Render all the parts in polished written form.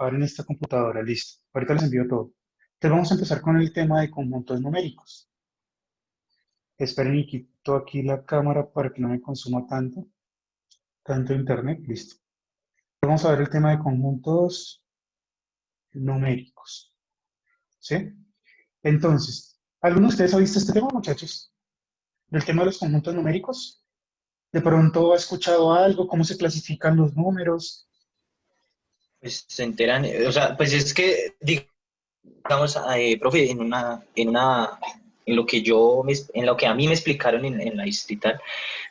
abren esta computadora, listo. Ahorita les envío todo. Entonces vamos a empezar con el tema de conjuntos numéricos. Esperen y quito aquí la cámara para que no me consuma tanto internet, listo. Vamos a ver el tema de conjuntos numéricos, ¿sí? Entonces, ¿alguno de ustedes ha visto este tema, muchachos? Del tema de los conjuntos numéricos. ¿De pronto ha escuchado algo? ¿Cómo se clasifican los números? Pues se enteran, o sea, pues es que, digamos, profe, en lo que en lo que a mí me explicaron en la distrital,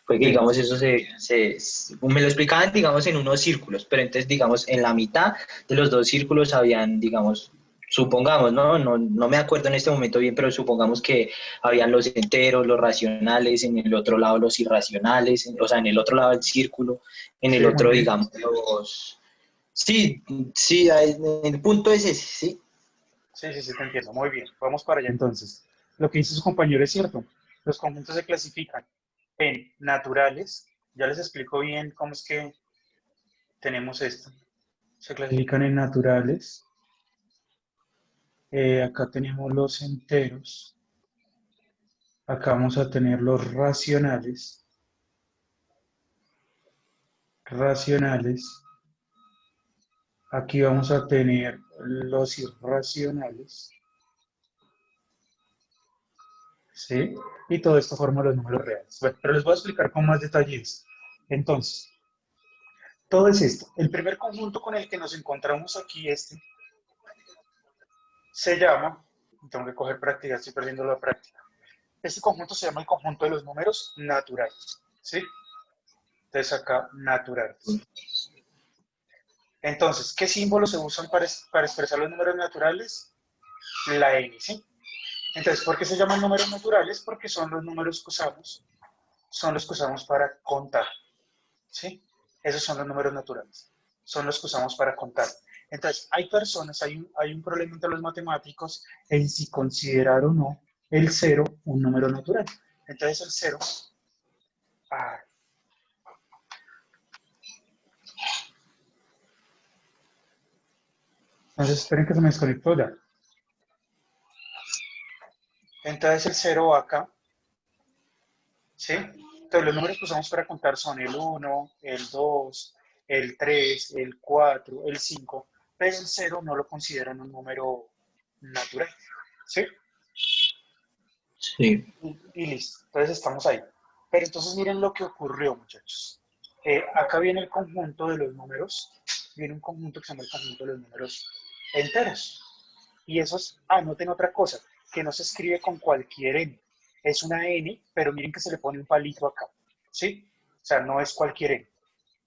fue que, Sí, digamos, eso me lo explicaban, digamos, en unos círculos, pero entonces, digamos, en la mitad de los dos círculos habían, digamos, supongamos, no me acuerdo en este momento bien, pero supongamos que habían los enteros, los racionales, en el otro lado los irracionales, o sea, en el otro lado del círculo, en el sí, muy otro, bien. digamos, los... Sí, sí, el punto es ese, sí. Sí, sí, sí, te entiendo. Muy bien. Vamos para allá entonces. Lo que dice su compañero es cierto. Los conjuntos se clasifican en naturales. Ya les explico bien cómo es que tenemos esto. Se clasifican en naturales. Acá tenemos los enteros. Acá vamos a tener los racionales. Racionales. Aquí vamos a tener los irracionales. ¿Sí? Y todo esto forma los números reales. Bueno, pero les voy a explicar con más detalles. Entonces, todo es esto. El primer conjunto con el que nos encontramos aquí, se llama, tengo que coger práctica, estoy perdiendo la práctica. Este conjunto se llama el conjunto de los números naturales. ¿Sí? Entonces acá, naturales. Entonces, ¿qué símbolos se usan para expresar los números naturales? La n, ¿sí? Entonces, ¿por qué se llaman números naturales? Porque son los números que usamos, son los que usamos para contar. ¿Sí? Esos son los números naturales. Son los que usamos para contar. Entonces, hay personas, hay un problema entre los matemáticos en si considerar o no el cero un número natural. Entonces, el cero, ah, entonces esperen que se me desconectó ya. Entonces, el cero va acá, ¿sí? Entonces, los números que usamos para contar son el uno, el 2, el 3, el 4, el 5, pero el cero no lo consideran un número natural, ¿sí? Sí. Y listo. Entonces estamos ahí. Pero entonces miren lo que ocurrió, muchachos. Acá viene el conjunto de los números. Viene un conjunto que se llama el conjunto de los números enteros. Y esos, anoten otra cosa, que no se escribe con cualquier n. Es una n, pero miren que se le pone un palito acá. ¿Sí? O sea, no es cualquier n.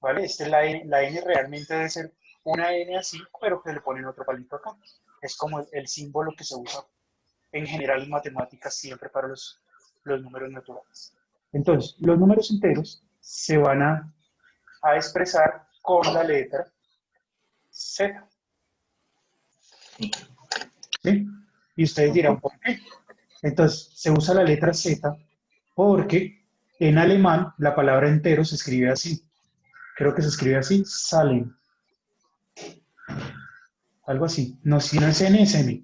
¿Vale? Esta es la n realmente debe ser una n así, pero que le ponen otro palito acá. Es como el símbolo que se usa en general en matemáticas siempre para los números naturales. Entonces, los números enteros se van a expresar con la letra Z. ¿Sí? Y ustedes dirán, ¿por qué? Entonces, se usa la letra Z porque en alemán la palabra entero se escribe así. Creo que se escribe así, salen. Algo así. No, si no es N, es M.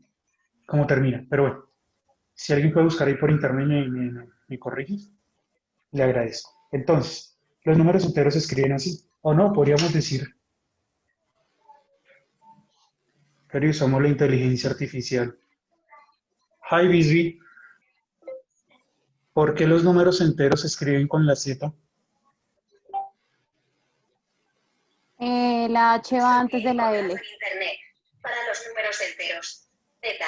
Como termina. Pero bueno, si alguien puede buscar ahí por internet y me corrige, le agradezco. Entonces, los números enteros se escriben así. O no, podríamos decir, pero usamos la inteligencia artificial. Hi, Bisbee, ¿por qué los números enteros se escriben con la Z? La H va antes de la L. En Internet. Para los números enteros. Z.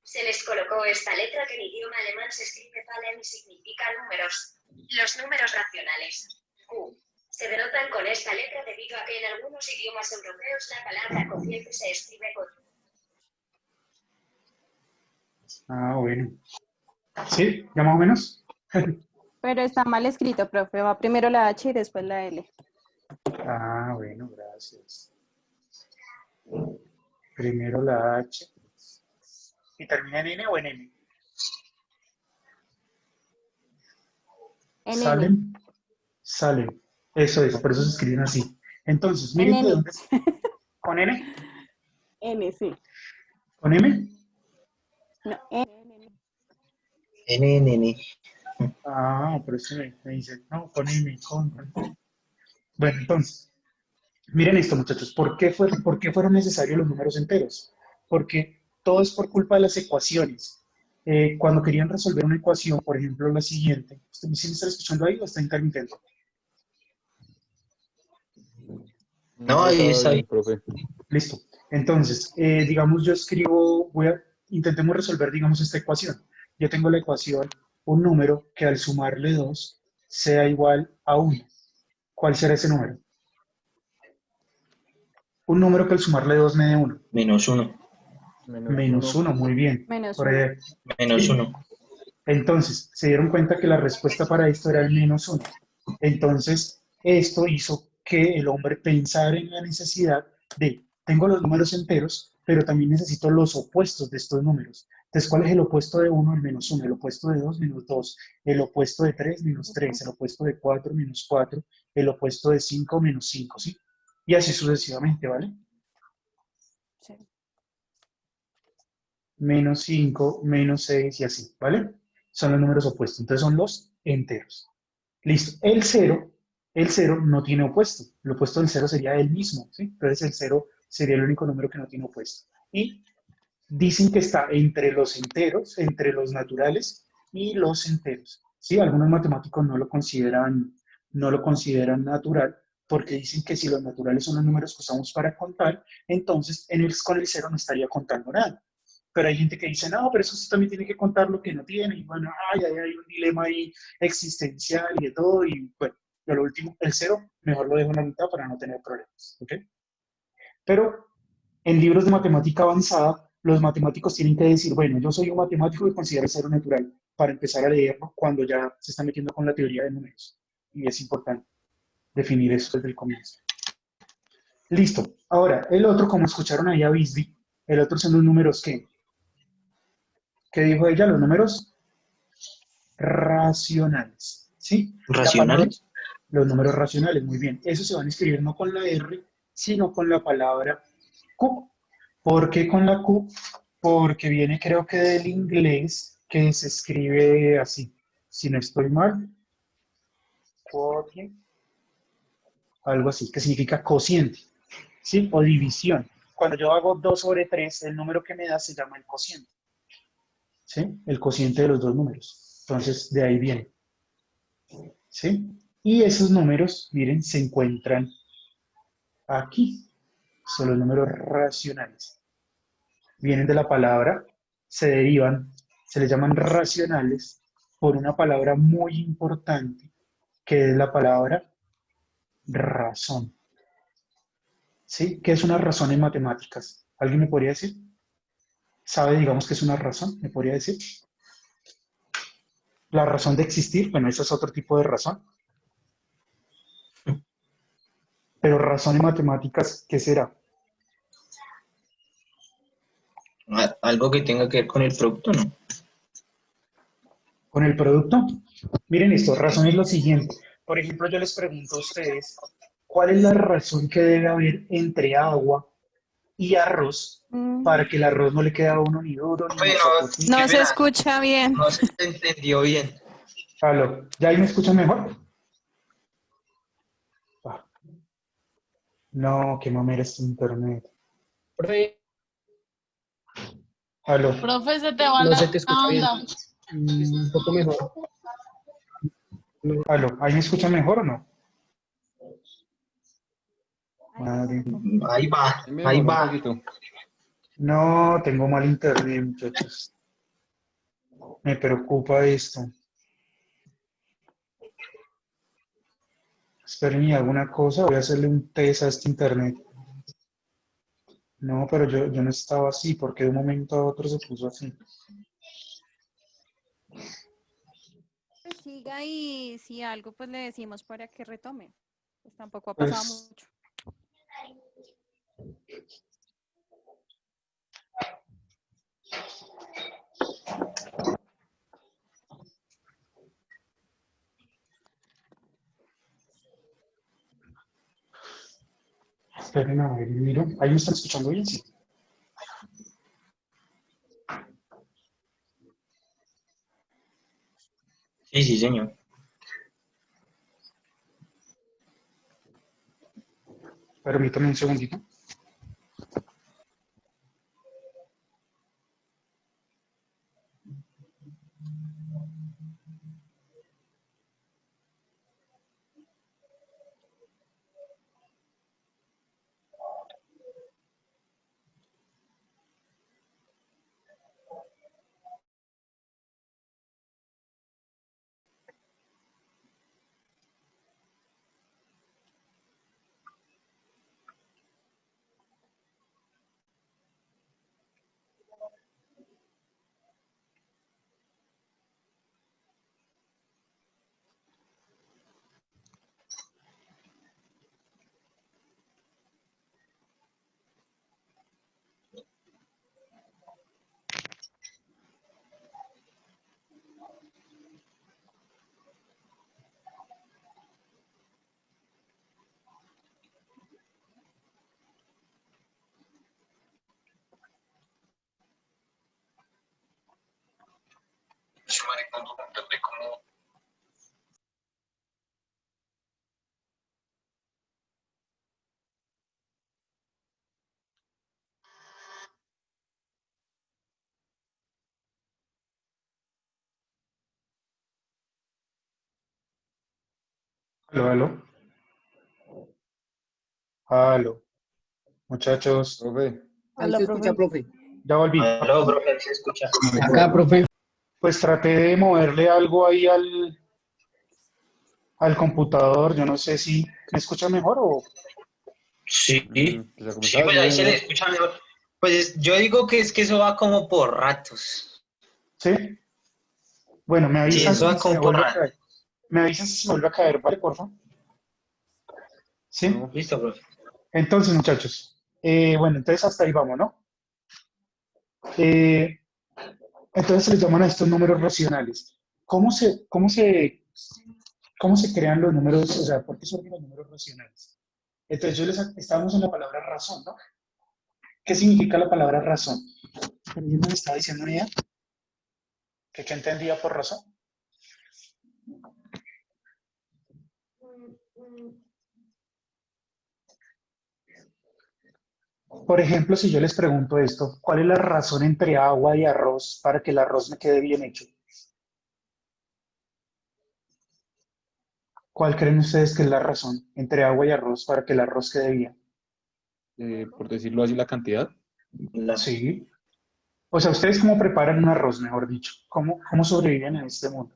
Se les colocó esta letra que en idioma alemán se escribe Zahlen y significa números. Los números racionales. Q. Se denotan con esta letra debido a que en algunos idiomas europeos la palabra cociente se escribe con. Ah, bueno. ¿Sí? ¿Ya más o menos? Pero está mal escrito, profe. Va primero la H y después la L. Ah, bueno, gracias. Primero la H. ¿Y termina en N o en M? En N. ¿Salen? Salen. Eso es, por eso se escriben así. Entonces, En miren de N. dónde es. ¿Con N? N, sí. ¿Con M? No, N. N. Ah, pero eso me dice, no, con M, con. Bueno, entonces, miren esto, muchachos. Por qué fueron necesarios los números enteros? Porque todo es por culpa de las ecuaciones. Cuando querían resolver una ecuación, por ejemplo, la siguiente, ¿usted me está escuchando ahí o está intermitente? No, Ya ahí estaba está bien, bien. profe. Listo. Entonces, digamos, yo escribo, intentemos resolver, digamos, esta ecuación. Yo tengo la ecuación, un número que al sumarle 2 sea igual a 1. ¿Cuál será ese número? Un número que al sumarle 2 me dé 1. -1. Menos -1. 1, muy bien. Menos Por 1. ahí, Menos ¿sí? 1. Entonces, se dieron cuenta que la respuesta para esto era el menos 1. Entonces, esto hizo que el hombre pensara en la necesidad de, tengo los números enteros, pero también necesito los opuestos de estos números. Entonces, ¿cuál es el opuesto de 1? El menos 1. El opuesto de 2, menos 2. El opuesto de 3, menos 3. El opuesto de 4, menos 4. El opuesto de 5, menos 5, ¿sí? Y así sucesivamente, ¿vale? Sí. Menos 5, menos 6 y así, ¿vale? Son los números opuestos, entonces son los enteros. Listo. El cero no tiene opuesto. El opuesto del cero sería el mismo, ¿sí? Entonces el cero sería el único número que no tiene opuesto. Y dicen que está entre los enteros, entre los naturales y los enteros. ¿Sí? Algunos matemáticos no lo consideran natural porque dicen que si los naturales son los números que usamos para contar, entonces con el cero no estaría contando nada. Pero hay gente que dice, no, pero eso usted también tiene que contar lo que no tiene. Y bueno, hay un dilema ahí existencial y de todo. Y bueno, a lo último, el cero, mejor lo dejo en la mitad para no tener problemas. ¿Ok? Pero en libros de matemática avanzada, los matemáticos tienen que decir, bueno, yo soy un matemático que considera el cero natural, para empezar a leerlo cuando ya se está metiendo con la teoría de números. Y es importante definir eso desde el comienzo. Listo. Ahora, el otro, como escucharon ahí a Bisbee, el otro son los números que, ¿qué dijo ella? Los números racionales. ¿Sí? La palabra, ¿Racionales? los números racionales, muy bien. Eso se van a escribir no con la R, sino con la palabra Q. ¿Por qué con la Q? Porque viene creo que del inglés que se escribe así, si no estoy mal, quotient, algo así, que significa cociente, ¿sí? O división. Cuando yo hago 2 sobre 3, el número que me da se llama el cociente, ¿sí? El cociente de los dos números. Entonces, de ahí viene, ¿sí? Y esos números, miren, se encuentran aquí, son los números racionales. Vienen de la palabra, se derivan, se les llaman racionales por una palabra muy importante que es la palabra razón. ¿Sí? ¿Qué es una razón en matemáticas? ¿Alguien me podría decir? ¿Sabe, digamos, qué es una razón? ¿Me podría decir? La razón de existir, bueno, eso es otro tipo de razón. Pero razón en matemáticas, ¿qué será? Algo que tenga que ver con el producto, ¿no? Con el producto. Miren esto, razón es lo siguiente. Por ejemplo, yo les pregunto a ustedes, ¿cuál es la razón que debe haber entre agua y arroz para que el arroz no le quede a uno ni duro ni Pero, masacote? qué No se pena, escucha bien. no se te entendió bien. Aló, ¿ya ahí me escuchan mejor? Ah, no, qué mamera este internet. Profe, Aló, profe, se te va No se la te escucha bien. onda. Un poco mejor. aló, ¿ahí me escuchan mejor o no? Ahí mejor Madre. un poquito. Ahí va, ahí Mejor un va. poquito. No, tengo mal internet, muchachos. Me preocupa esto. Esperen, alguna cosa, voy a hacerle un test a este internet. No, pero yo no estaba así, porque de un momento a otro se puso así. Pues siga y si algo, pues le decimos para que retome. Pues tampoco ha pasado Pues, mucho. esperen a ver, miro. ¿Ahí me están escuchando bien? Sí. Sí, sí, señor. Permítame un segundito. Aló, aló. Aló. Muchachos, Profe, ahí Hola, se escucha, profe. profe. ya volví. Aló, profe, ¿se escucha? Acá, profe. Pues traté de moverle algo ahí al computador. Yo no sé si me escucha mejor o... Sí, Pues como sí, estaba pues ahí diciendo, se le señor. escucha mejor. Pues yo digo que es que eso va como por ratos. ¿Sí? Bueno, me Sí, avisan eso si va se me como por vuelve a ratos. caer. Me avisan si se me vuelve a caer, ¿vale, porfa? ¿Sí? No, Listo, profe. Entonces, muchachos, bueno, entonces hasta ahí vamos, ¿no? Eh, entonces se les llaman a estos números racionales. ¿Cómo se crean los números? O sea, ¿por qué surgen los números racionales? Entonces, estábamos en la palabra razón, ¿no? ¿Qué significa la palabra razón? Pero yo me estaba diciendo una idea que qué entendía por razón. Por ejemplo, si yo les pregunto esto, ¿cuál es la razón entre agua y arroz para que el arroz me quede bien hecho? ¿Cuál creen ustedes que es la razón entre agua y arroz para que el arroz quede bien? por decirlo así, la cantidad. La- Sí. O sea, ¿ustedes cómo preparan un arroz, mejor dicho? ¿Cómo sobreviven en este mundo?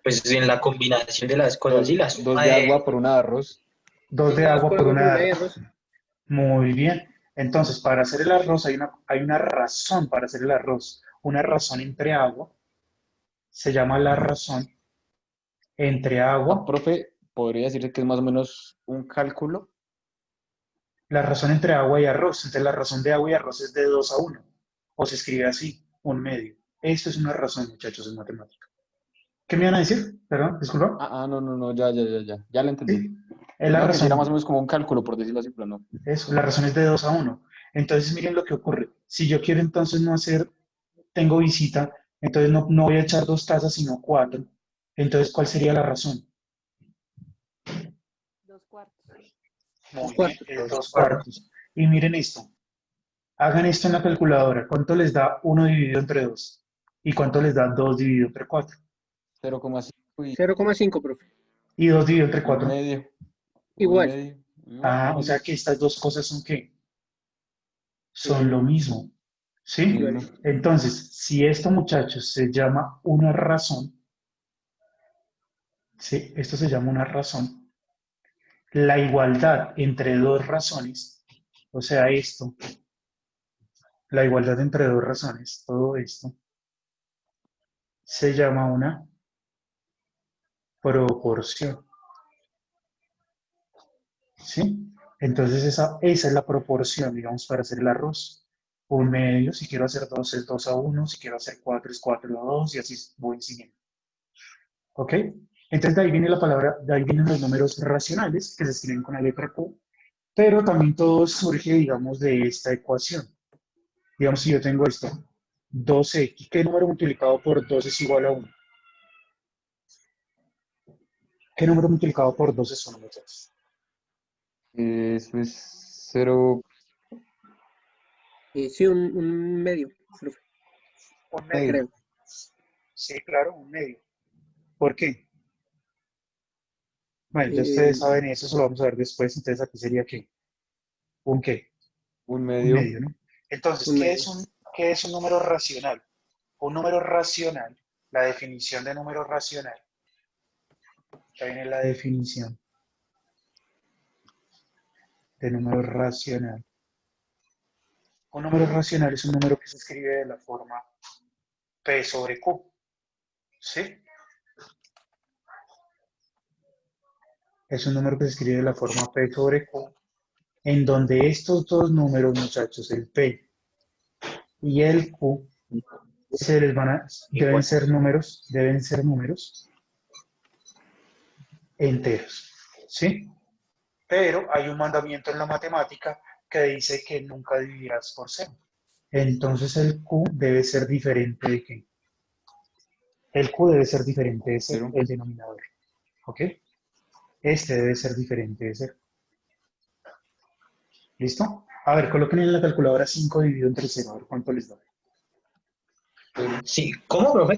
Pues en la combinación de las cosas Dos, y la dos suma de de... agua por una de arroz. Dos de Dos agua por por agua una por de una de arroz. arroz. Muy bien. Entonces, para hacer el arroz hay una razón para hacer el arroz. Una razón entre agua. Se llama la razón entre Ah, agua. profe, podría decirse que es más o menos un cálculo. La razón entre agua y arroz. Entonces, la razón de agua y arroz es de 2 a 1. O se escribe así, un medio. Esto es una razón, muchachos, en matemática. ¿Qué me iban a decir? Perdón, disculpa. No, no, no, ya lo entendí. Sí, es la No, que si era más o razón. menos como un cálculo, por decirlo así, pero no. Eso, la razón es de 2 a 1. Entonces, miren lo que ocurre. Si yo quiero entonces no hacer, tengo visita, entonces no voy a echar 2 tazas, sino 4. Entonces, ¿cuál sería la razón? 2/4. Dos Muy bien, cuartos, es profe. 2 cuartos. Y miren esto. Hagan esto en la calculadora. ¿Cuánto les da 1 dividido entre 2? ¿Y cuánto les da 2 dividido entre 4? 0,5 0,5, profe. ¿Y 2 dividido entre y un 4? medio. Un Igual. medio. Igual, Ah, lo o sea mismo. que estas dos cosas son ¿qué? Son Sí, lo mismo. Lo ¿Sí? mismo. iguales. Entonces, si esto, muchachos, se llama una razón, ¿sí? Esto se llama una razón. La igualdad entre dos razones, o sea, esto, la igualdad entre dos razones, todo esto, se llama una proporción, ¿sí? Entonces esa es la proporción, digamos, para hacer el arroz. Un medio, si quiero hacer 2 es 2 a 1, si quiero hacer 4 es 4 a 2 y así voy siguiendo. ¿Ok? Entonces de ahí viene la palabra, de ahí vienen los números racionales que se escriben con la letra Q, pero también todo surge, digamos, de esta ecuación. Digamos, si yo tengo esto, 12x. ¿Qué número multiplicado por 2 es igual a 1? ¿Qué número multiplicado por 2 es 1, muchachos? Eso es 0 Sí, un medio, profe, Un medio. creo. Sí, claro, un medio. ¿Por qué? Bueno, ya Eh, ustedes saben eso, eso lo vamos a ver después. Entonces, aquí sería ¿qué? ¿Un qué? un Un medio. medio, ¿no? Entonces, Un medio. ¿qué es un número racional? Un número racional, la definición de número racional, acá viene la definición de número racional. Un número racional es un número que se escribe de la forma P sobre Q, ¿sí? Es un número que se escribe de la forma P sobre Q, en donde estos dos números, muchachos, el P y el Q, se les van a, deben ser números enteros, ¿sí? Pero hay un mandamiento en la matemática que dice que nunca dividirás por cero. Entonces el Q debe ser diferente de qué? El Q debe ser diferente de cero, 0. el denominador, ¿ok? Este debe ser diferente de cero. ¿Listo? A ver, coloquen en la calculadora 5 dividido entre cero, a ver cuánto les da. Sí, ¿cómo, profe?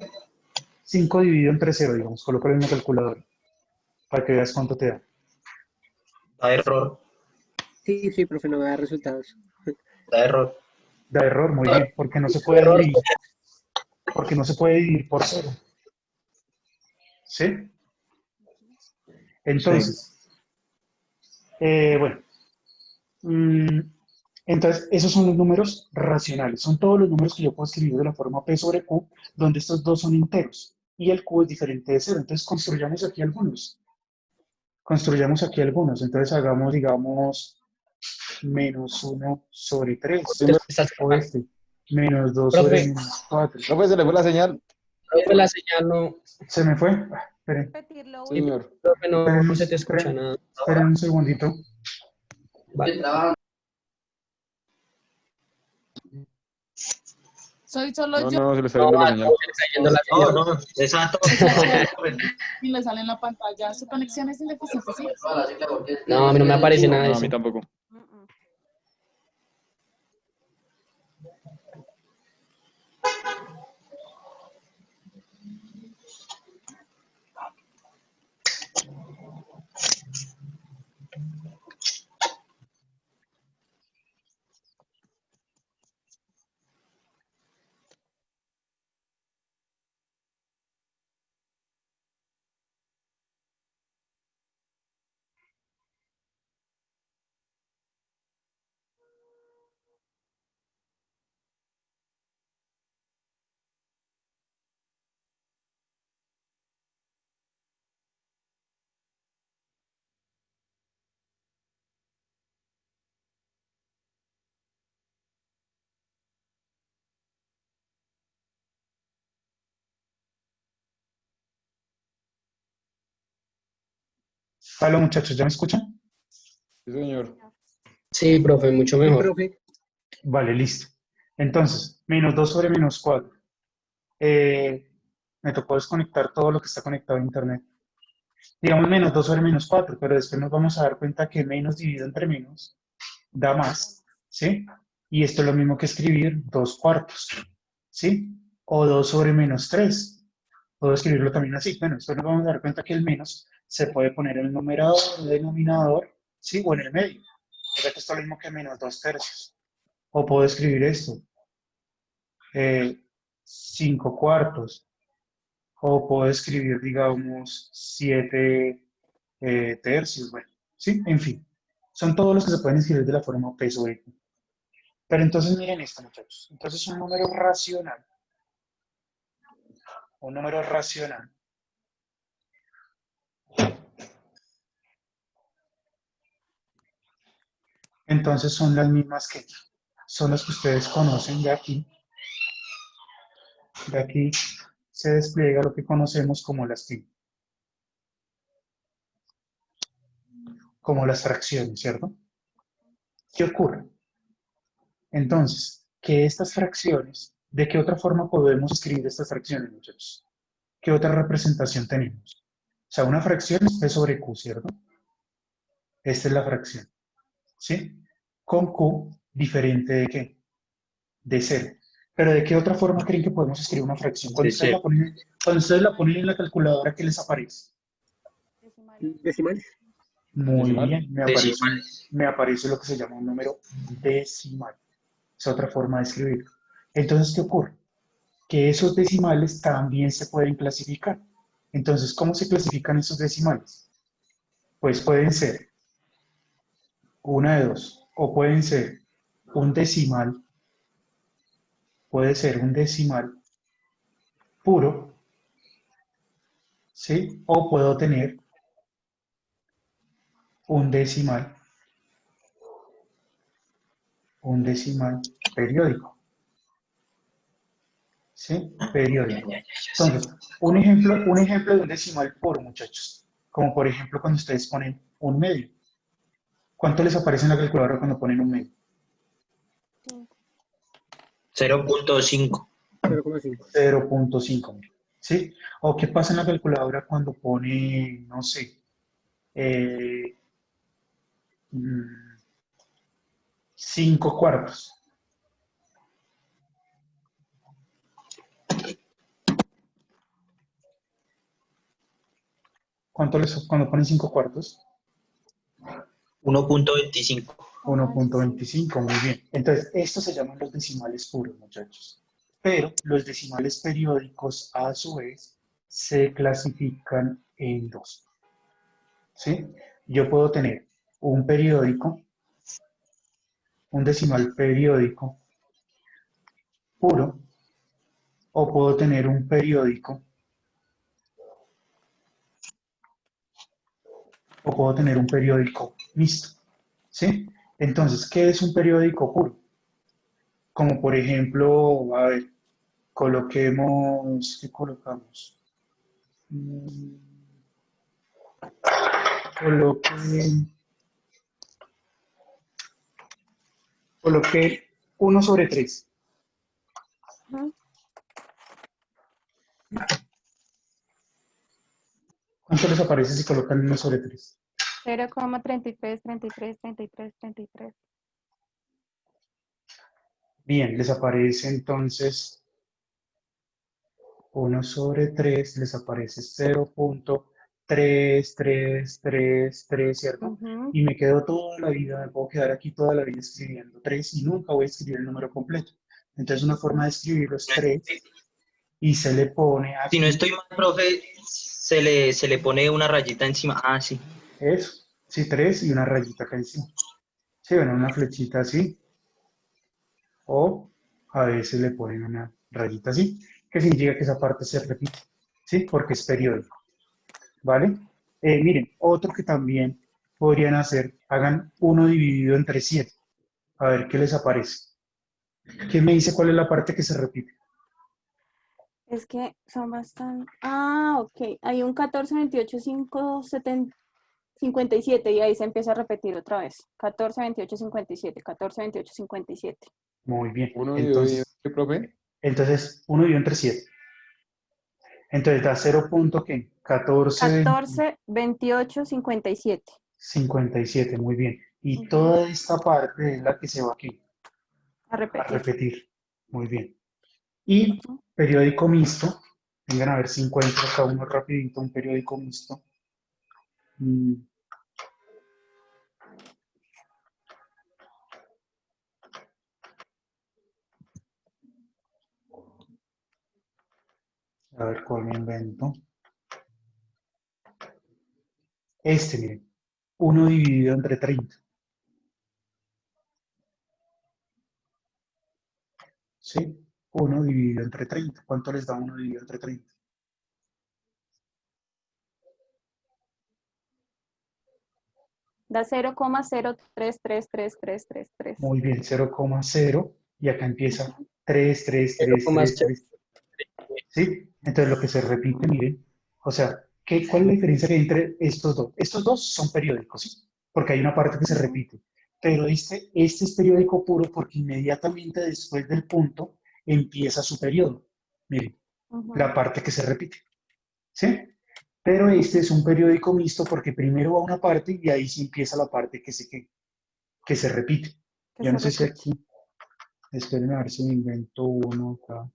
5 dividido entre cero, digamos, colócalo en la calculadora para que veas cuánto te da. Da error, Sí, profe, no me da resultados. da error. Da error, muy bien, porque no se puede Error. dividir, porque no se puede dividir por cero. ¿Sí? Sí. Entonces, bueno, mm, entonces esos son los números racionales, son todos los números que yo puedo escribir de la forma P sobre Q, donde estos dos son enteros y el Q es diferente de cero. Entonces construyamos aquí algunos. Construyamos aquí algunos. Entonces hagamos, digamos, menos 1 sobre 3 Número- o este, menos 2 sobre Profe, menos 4. No, pues se le fue la señal. profe, la señal no, ¿Se me fue? Esperen, Repetir lo Sí, último. señor. profe, esperen, no se te escucha esperen, nada. esperen un segundito. Vale. Soy solo No, yo. no, se le está No, yendo la a señal. todos se le está yendo la No, señal. no, exacto. Y le sale en la pantalla. Su conexión es ineficiente, ¿sí? No, a mí no me aparece nada de No, a mí eso. tampoco. Mm, mm. Hola muchachos, ¿ya me escuchan? Sí, Sí, señor. señor. Sí, profe, mucho Sí, mejor. profe. Vale, listo. Entonces, menos 2 sobre menos 4. Me tocó desconectar todo lo que está conectado a internet. Digamos menos 2 sobre menos 4, pero después nos vamos a dar cuenta que menos dividido entre menos da más, ¿sí? Y esto es lo mismo que escribir 2 cuartos, ¿sí? O 2 sobre menos 3. Puedo escribirlo también así. Bueno, después nos vamos a dar cuenta que el menos se puede poner en el numerador, en el denominador, ¿sí? O en el medio. O sea que esto es lo mismo que menos 2 tercios. O puedo escribir esto, 5 cuartos. O puedo escribir, digamos, 7 tercios. Bueno, ¿sí? En fin. Son todos los que se pueden escribir de la forma P sobre Q. Pero entonces miren esto, muchachos. Entonces un número racional, entonces son las mismas que son las que ustedes conocen de aquí. De aquí se despliega lo que conocemos como como las fracciones, ¿cierto? ¿Qué ocurre? Entonces, que estas fracciones ¿De qué otra forma podemos escribir estas fracciones, muchachos? ¿Qué otra representación tenemos? O sea, una fracción es P sobre Q, ¿cierto? Esta es la fracción, ¿sí? Con Q diferente ¿de qué? De 0. Pero ¿de qué otra forma creen que podemos escribir una fracción? De cero. Cuando ustedes la ponen en la calculadora, ¿qué les aparece? Decimales. Decimales. Muy Decimal. bien, Decimales. me aparece lo que se llama un número decimal. Es otra forma de escribirlo. Entonces, ¿qué ocurre? Que esos decimales también se pueden clasificar. Entonces, ¿cómo se clasifican esos decimales? Pues pueden ser una de dos, o pueden ser un decimal, puede ser un decimal puro, ¿sí? O puedo tener un decimal periódico, ¿sí? Periódico. Ya sé. Entonces, un ejemplo de un decimal puro, muchachos, como por ejemplo cuando ustedes ponen un medio. ¿Cuánto les aparece en la calculadora cuando ponen un medio? 0.5. 0,5. 0.5, ¿sí? ¿O qué pasa en la calculadora cuando pone, no sé, 5 cuartos? Cuando ponen 5 cuartos? 1.25. 1.25, muy bien. Entonces, estos se llaman los decimales puros, muchachos. Pero los decimales periódicos, a su vez, se clasifican en dos, ¿sí? Yo puedo tener un periódico, un decimal periódico puro, o puedo tener un periódico, mixto, ¿sí? Entonces, ¿qué es un periódico puro? Como por ejemplo, a ver, ¿qué colocamos? Coloqué 1 sobre 3. Ujú. ¿Cuánto les aparece si colocan 1 sobre 3? 0,33, 33, 33, 33. Bien, les aparece entonces 1 sobre 3, les aparece 0.3333, ¿cierto? Ujú. Y me quedo toda la vida, me puedo quedar aquí toda la vida escribiendo 3 y nunca voy a escribir el número completo. Entonces una forma de escribirlo es 3 y se le pone Si no aquí estoy mal, profe, se le pone una rayita encima. Ah, sí. eso, sí, 3 y una rayita acá encima. Sí, bueno, una flechita así, o a veces le ponen una rayita así, que significa que esa parte se repite, ¿sí? Porque es periódico, ¿vale? Miren, otro que también podrían hacer, hagan 1 dividido entre 7, a ver qué les aparece. ¿Quién me dice cuál es la parte que se repite? Es que son bastante. Ah, ok. Hay un 14, 28, 5, 70, 57 y ahí se empieza a repetir otra vez. 14, 28, 57. 14, 28, 57. Muy bien, 1 dividido, ¿qué, profe? entonces 1 dividido entre 7. Entonces da 0.14, 14, 28, 57. 57, muy bien. Y Ujú. toda esta parte es la que se va aquí A a repetir. repetir. Muy bien. Y Ujú. periódico mixto, vengan a ver si encuentro acá uno rapidito, un periódico mixto. A ver cuál me invento. Miren, 1 dividido entre 30. ¿Sí? 1 dividido entre 30. ¿Cuánto les da 1 dividido entre 30? Da 0,03333333. Muy bien, 0,0. Y acá empieza 3, 3, 3, 3, 0,0. 3. ¿Sí? Entonces lo que se repite, miren, o sea, ¿cuál es la diferencia que hay entre estos dos? Estos dos son periódicos, ¿sí? Porque hay una parte que se Ujú. repite. Pero este es periódico puro porque inmediatamente después del punto empieza su periodo. Miren, Ujú. la parte que se repite. ¿Sí? Pero este es un periódico mixto porque primero va una parte y ahí sí empieza la parte que se repite. Que Yo se no sé si repite. aquí, esperen a ver si me invento uno acá.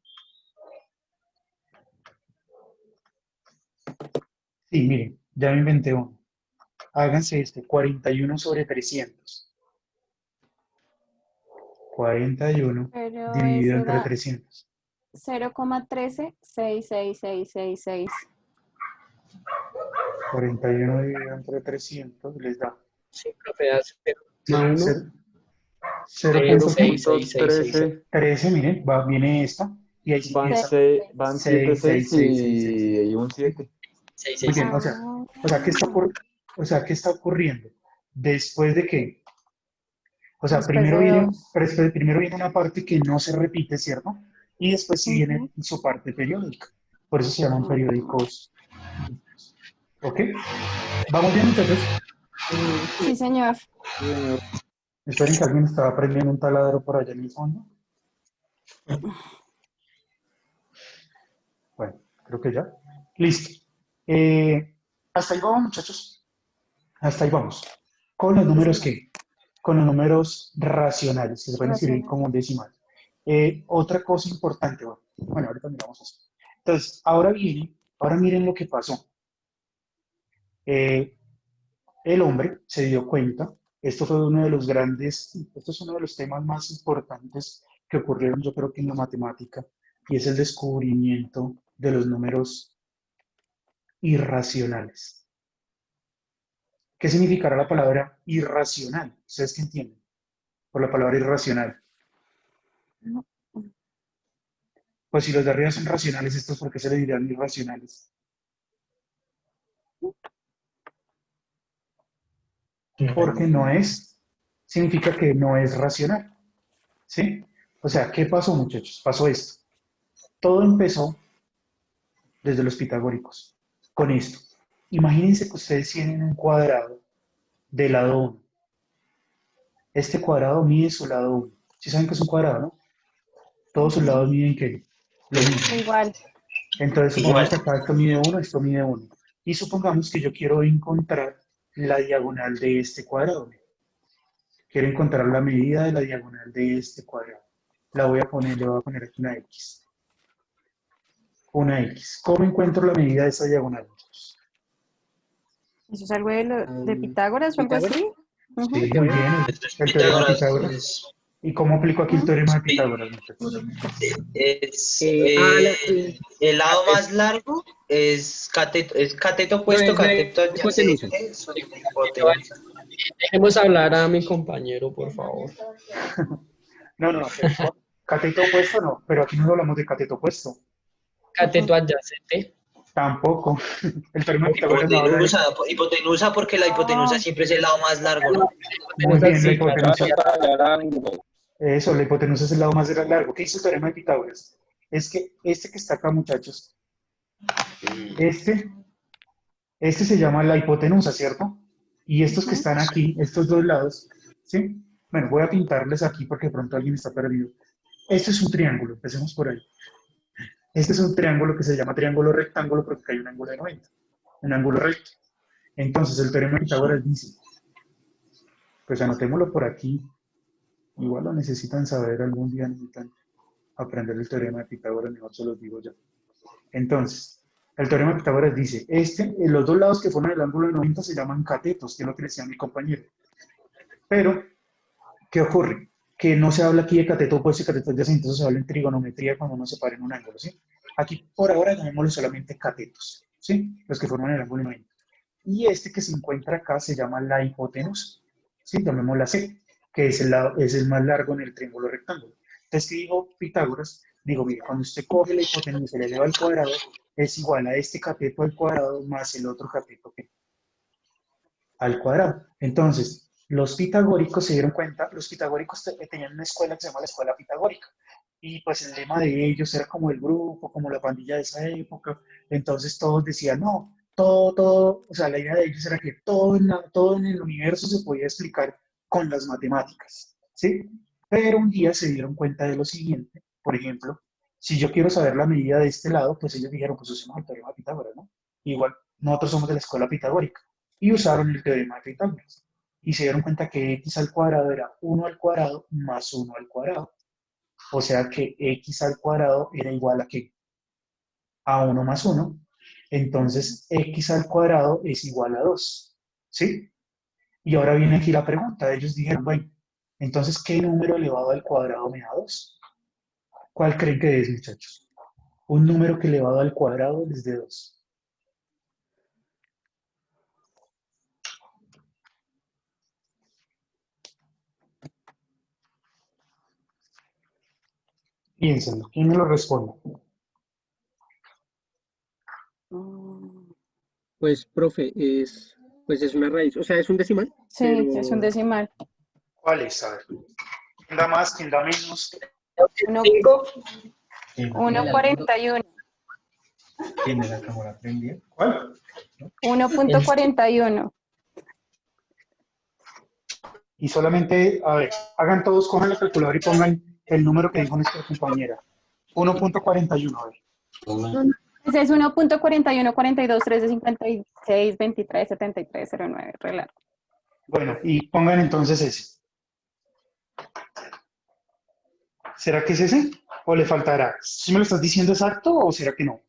Sí, miren, ya me inventé uno. Háganse este, 41 sobre 300. 41 Pero dividido ese entre era 300. 0,136666. 41 dividido entre 300 les da Sí, profe, hace más uno. 0.13. 0.13, 13, miren, viene esta y ahí sí van, empieza van 7 6, 6 6, 6, 6, 6. y un 7. Muy 666. bien, Ah, ¿qué está ocurriendo? Después de que, o sea, después de dos. primero viene una parte que no se repite, ¿cierto? Y después sí Ujú. viene su parte periódica. Por eso se llaman Mm. periódicos. ¿Ok? ¿Vamos bien, muchachos? Sí, señor. Sí, señor. Esperen que alguien estaba prendiendo un taladro por allá en el fondo. Bueno, creo que ya. Listo. Hasta ahí vamos, muchachos. Hasta ahí vamos. ¿Con los Sí, números señor. qué? Con los números racionales, que se pueden escribir Racional. como decimal. Otra cosa importante, bueno, ahorita miramos eso. Entonces, ahora miren lo que pasó. Eh, el hombre se dio cuenta, esto es uno de los temas más importantes que ocurrieron, yo creo que en la matemática, y es el descubrimiento de los números irracionales. ¿Qué significará la palabra irracional? ¿Ustedes qué entienden por la palabra irracional? No. Pues si los de arriba son racionales, ¿estos por qué se le dirán irracionales? Porque no es, significa que no es racional, ¿sí? O sea, ¿qué pasó, muchachos? Pasó esto. Todo empezó desde los pitagóricos, con esto. Imagínense que ustedes tienen un cuadrado de lado 1. Este cuadrado mide su lado 1. ¿Sí saben que es un cuadrado, no? Todos sus Ujú. lados miden ¿qué? Lo mismo. Igual. Entonces, supongamos Igual. que acá esto mide 1, esto mide 1. Y supongamos que yo quiero encontrar la diagonal de este cuadrado. Quiero encontrar la medida de la diagonal de este cuadrado. Le voy a poner aquí una X. Una X. ¿Cómo encuentro la medida de esa diagonal? ¿Eso es algo de Um, Pitágoras o algo ¿Pitágoras? así? Sí, Ujú. muy bien, Esto es el teorema de Pitágoras. Pitágoras. ¿Y cómo aplico aquí el Mm. teorema de Pitágoras, muchachos? Es, el lado Cateto. más largo es cateto No, opuesto, es la cateto Hipotenusa. adyacente sobre hipotenusa. Dejemos hablar a mi compañero, por favor. No, no, no, pero cateto opuesto no, pero aquí no hablamos de cateto opuesto. Cateto adyacente. Tampoco. El teorema de Pitágoras no habla de... Hipotenusa porque la hipotenusa No, siempre es el lado más largo, ¿no? Muy bien, la Sí, claro. hipotenusa. Eso, la hipotenusa es el lado más largo. ¿Qué dice el teorema de Pitágoras? Es que este que está acá, muchachos, este, este se llama la hipotenusa, ¿cierto? Y estos que ujú. están aquí, estos dos lados, ¿sí? Bueno, voy a pintarles aquí porque de pronto alguien está perdido. Este es un triángulo, empecemos por ahí. Este es un triángulo que se llama triángulo rectángulo porque hay un ángulo de 90, un ángulo recto. Entonces, el teorema de Pitágoras dice, pues anotémoslo por aquí, igual lo necesitan saber algún día, necesitan aprender el teorema de Pitágoras, mejor se los digo ya. Entonces, el teorema de Pitágoras dice, los dos lados que forman el ángulo de 90 se llaman catetos, que es lo que decía mi compañero. Pero, ¿qué ocurre? Que no se habla aquí de cateto opuesto y cateto adyacente, eso se habla en trigonometría cuando uno se para en un ángulo, ¿sí? Aquí, por ahora, llamémoslo solamente catetos, ¿sí? Los que forman el ángulo de 90. Y este que se encuentra acá se llama la hipotenusa, ¿sí? Llamémosla C, que es el más largo en el triángulo rectángulo. Entonces, ¿qué dijo Pitágoras? Digo, mire, cuando usted coge la hipotenusa y la eleva al cuadrado, es igual a este cateto al cuadrado más el otro cateto al cuadrado. Entonces, los pitagóricos se dieron cuenta, los pitagóricos tenían una escuela que se llama la escuela pitagórica. Y pues el lema de ellos era como el grupo, como la pandilla de esa época. Entonces todos decían, no, todo, o sea, la idea de ellos era que todo en el universo se podía explicar con las matemáticas, ¿sí? Pero un día se dieron cuenta de lo siguiente, por ejemplo, si yo quiero saber la medida de este lado, pues ellos dijeron, pues usemos el teorema de Pitágoras, ¿no? Igual, nosotros somos de la escuela pitagórica y usaron el teorema de Pitágoras y se dieron cuenta que x al cuadrado era 1 al cuadrado más 1 al cuadrado. O sea que x al cuadrado era igual a ¿qué? A 1 más 1. Entonces, x al cuadrado es igual a 2. ¿Sí? Y ahora viene aquí la pregunta. Ellos dijeron, bueno, entonces, ¿qué número elevado al cuadrado me da 2? ¿Cuál creen que es, muchachos? Un número que elevado al cuadrado les dé 2. Piénsenlo. ¿Quién me lo responde? Pues, profe, pues es una raíz, o sea, es un decimal, Sí, pero es un decimal. ¿Cuál es? A ver. ¿Quién da más? ¿Quién da menos? 5. 1.41. ¿Tiene la cámara prendida? ¿Cuál? 1.41. Y Y solamente, a ver, hagan todos, cojan la calculadora y pongan el número que dijo nuestra compañera. 1.41, a ver. Ese es 1.41, 42, 13, 56, 23, 73, 09. Re largo. Bueno, y pongan entonces ese. ¿Será que es ese? ¿O le faltará? ¿Sí me lo estás diciendo exacto o será que no?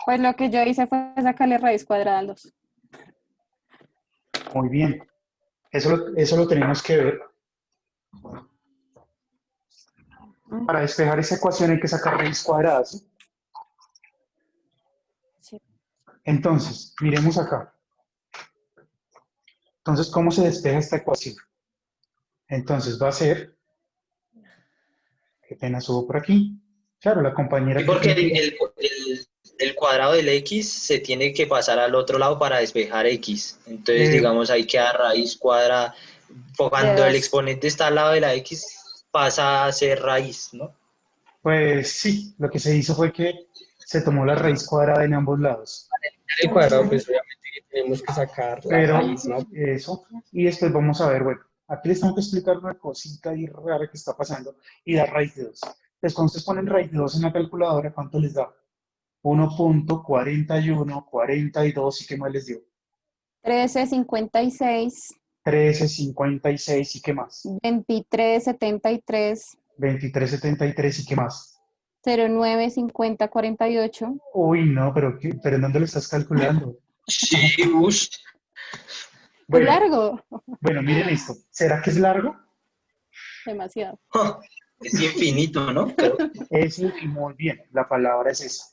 Pues lo que yo hice fue sacarle raíz cuadrada al 2. Muy bien. Eso lo tenemos que ver. Para despejar esa ecuación hay que sacar raíz cuadrada, ¿sí? Sí. Entonces, miremos acá. Entonces, ¿cómo se despeja esta ecuación? Entonces va a ser, qué pena subo por aquí. Claro, la compañera Sí, que porque tiene... el cuadrado del x se tiene que pasar al otro lado para despejar x. Entonces, digamos, ahí queda raíz cuadrada. Cuando el 2. exponente está al lado de la x, pasa a ser raíz, ¿no? Pues sí, lo que se hizo fue que se tomó la raíz cuadrada en ambos lados. El cuadrado, pues obviamente que tenemos que sacar la Pero raíz, ¿no? eso, y después vamos a ver, bueno, aquí les tengo que explicar una cosita ahí rara que está pasando y dar raíz de 2. Entonces, cuando ustedes ponen raíz de 2 en la calculadora, ¿cuánto les da? 1.41, 42, ¿y qué más les dio? 13, 56, 13, 56, ¿y qué más? 23, 73, 23, 73, ¿y qué más? 09, 50, 48. Uy, no, pero ¿en dónde lo estás calculando? Sí, ush. Es Bueno, largo. bueno, miren esto. ¿Será que es largo? Demasiado. Es infinito, ¿no? Es muy bien, la palabra es esa.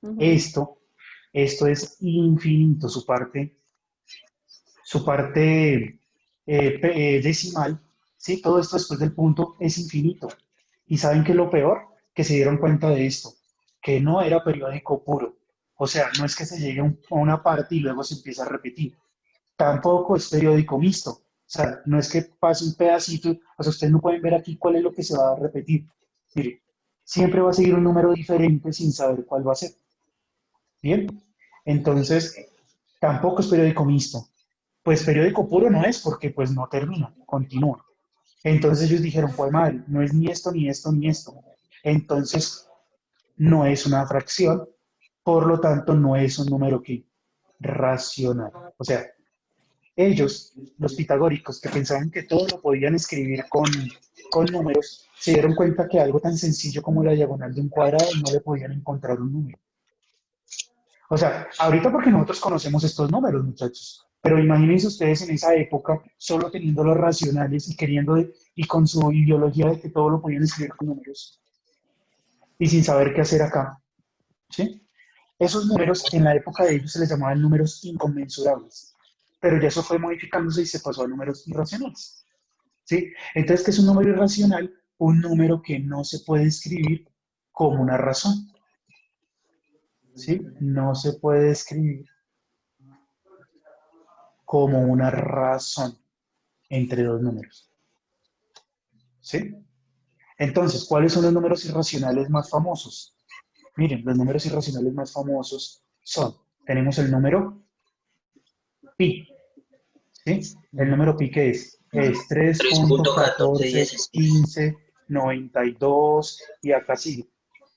Ujú. Esto es infinito, su parte decimal, ¿sí? Todo esto después del punto es infinito. ¿Y saben qué es lo peor? Que se dieron cuenta de esto, que no era periódico puro. O sea, no es que se llegue a una parte y luego se empieza a repetir. Tampoco es periódico mixto. O sea, no es que pase un pedacito, o sea, ustedes no pueden ver aquí cuál es lo que se va a repetir. Mire, siempre va a seguir un número diferente sin saber cuál va a ser. ¿Bien? Entonces, tampoco es periódico mixto. Pues periódico puro no es porque pues no termina, continúa. Entonces ellos dijeron, pues madre, no es ni esto, ni esto, ni esto. Entonces, no es una fracción, por lo tanto, no es un número que racional. O sea, ellos, los pitagóricos, que pensaban que todo lo podían escribir con números, se dieron cuenta que algo tan sencillo como la diagonal de un cuadrado no le podían encontrar un número. O sea, ahorita porque nosotros conocemos estos números, muchachos, pero imagínense ustedes en esa época solo teniendo los racionales y y con su ideología de que todo lo podían escribir con números y sin saber qué hacer acá, ¿sí? Esos números en la época de ellos se les llamaban números inconmensurables, pero ya eso fue modificándose y se pasó a números irracionales, ¿sí? Entonces, ¿qué es un número irracional? Un número que no se puede escribir como una razón, ¿sí? No se puede escribir como una razón entre dos números, ¿sí? Entonces, ¿cuáles son los números irracionales más famosos? Miren, los números irracionales más famosos son, tenemos el número pi, ¿sí? El número pi, ¿qué es? Es 3.14 y 3.14, 16. 15, 92, y acá sigue.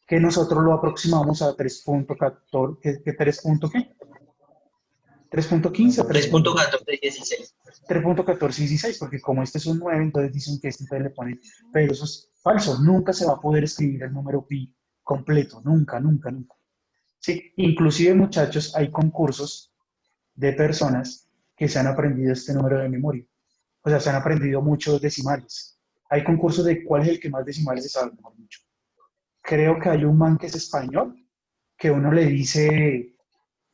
Que nosotros lo aproximamos a 3.14, ¿qué 3. ¿Qué? 3.15, 3.1416. 3.1416, porque como este es un 9, entonces dicen que este entonces le ponen, pero eso es falso, nunca se va a poder escribir el número pi completo, nunca, nunca, nunca. Sí, inclusive muchachos, hay concursos de personas que se han aprendido este número de memoria, o sea, se han aprendido muchos decimales. Hay concursos de cuál es el que más decimales se sabe, mejor dicho. Creo que hay un man que es español, que uno le dice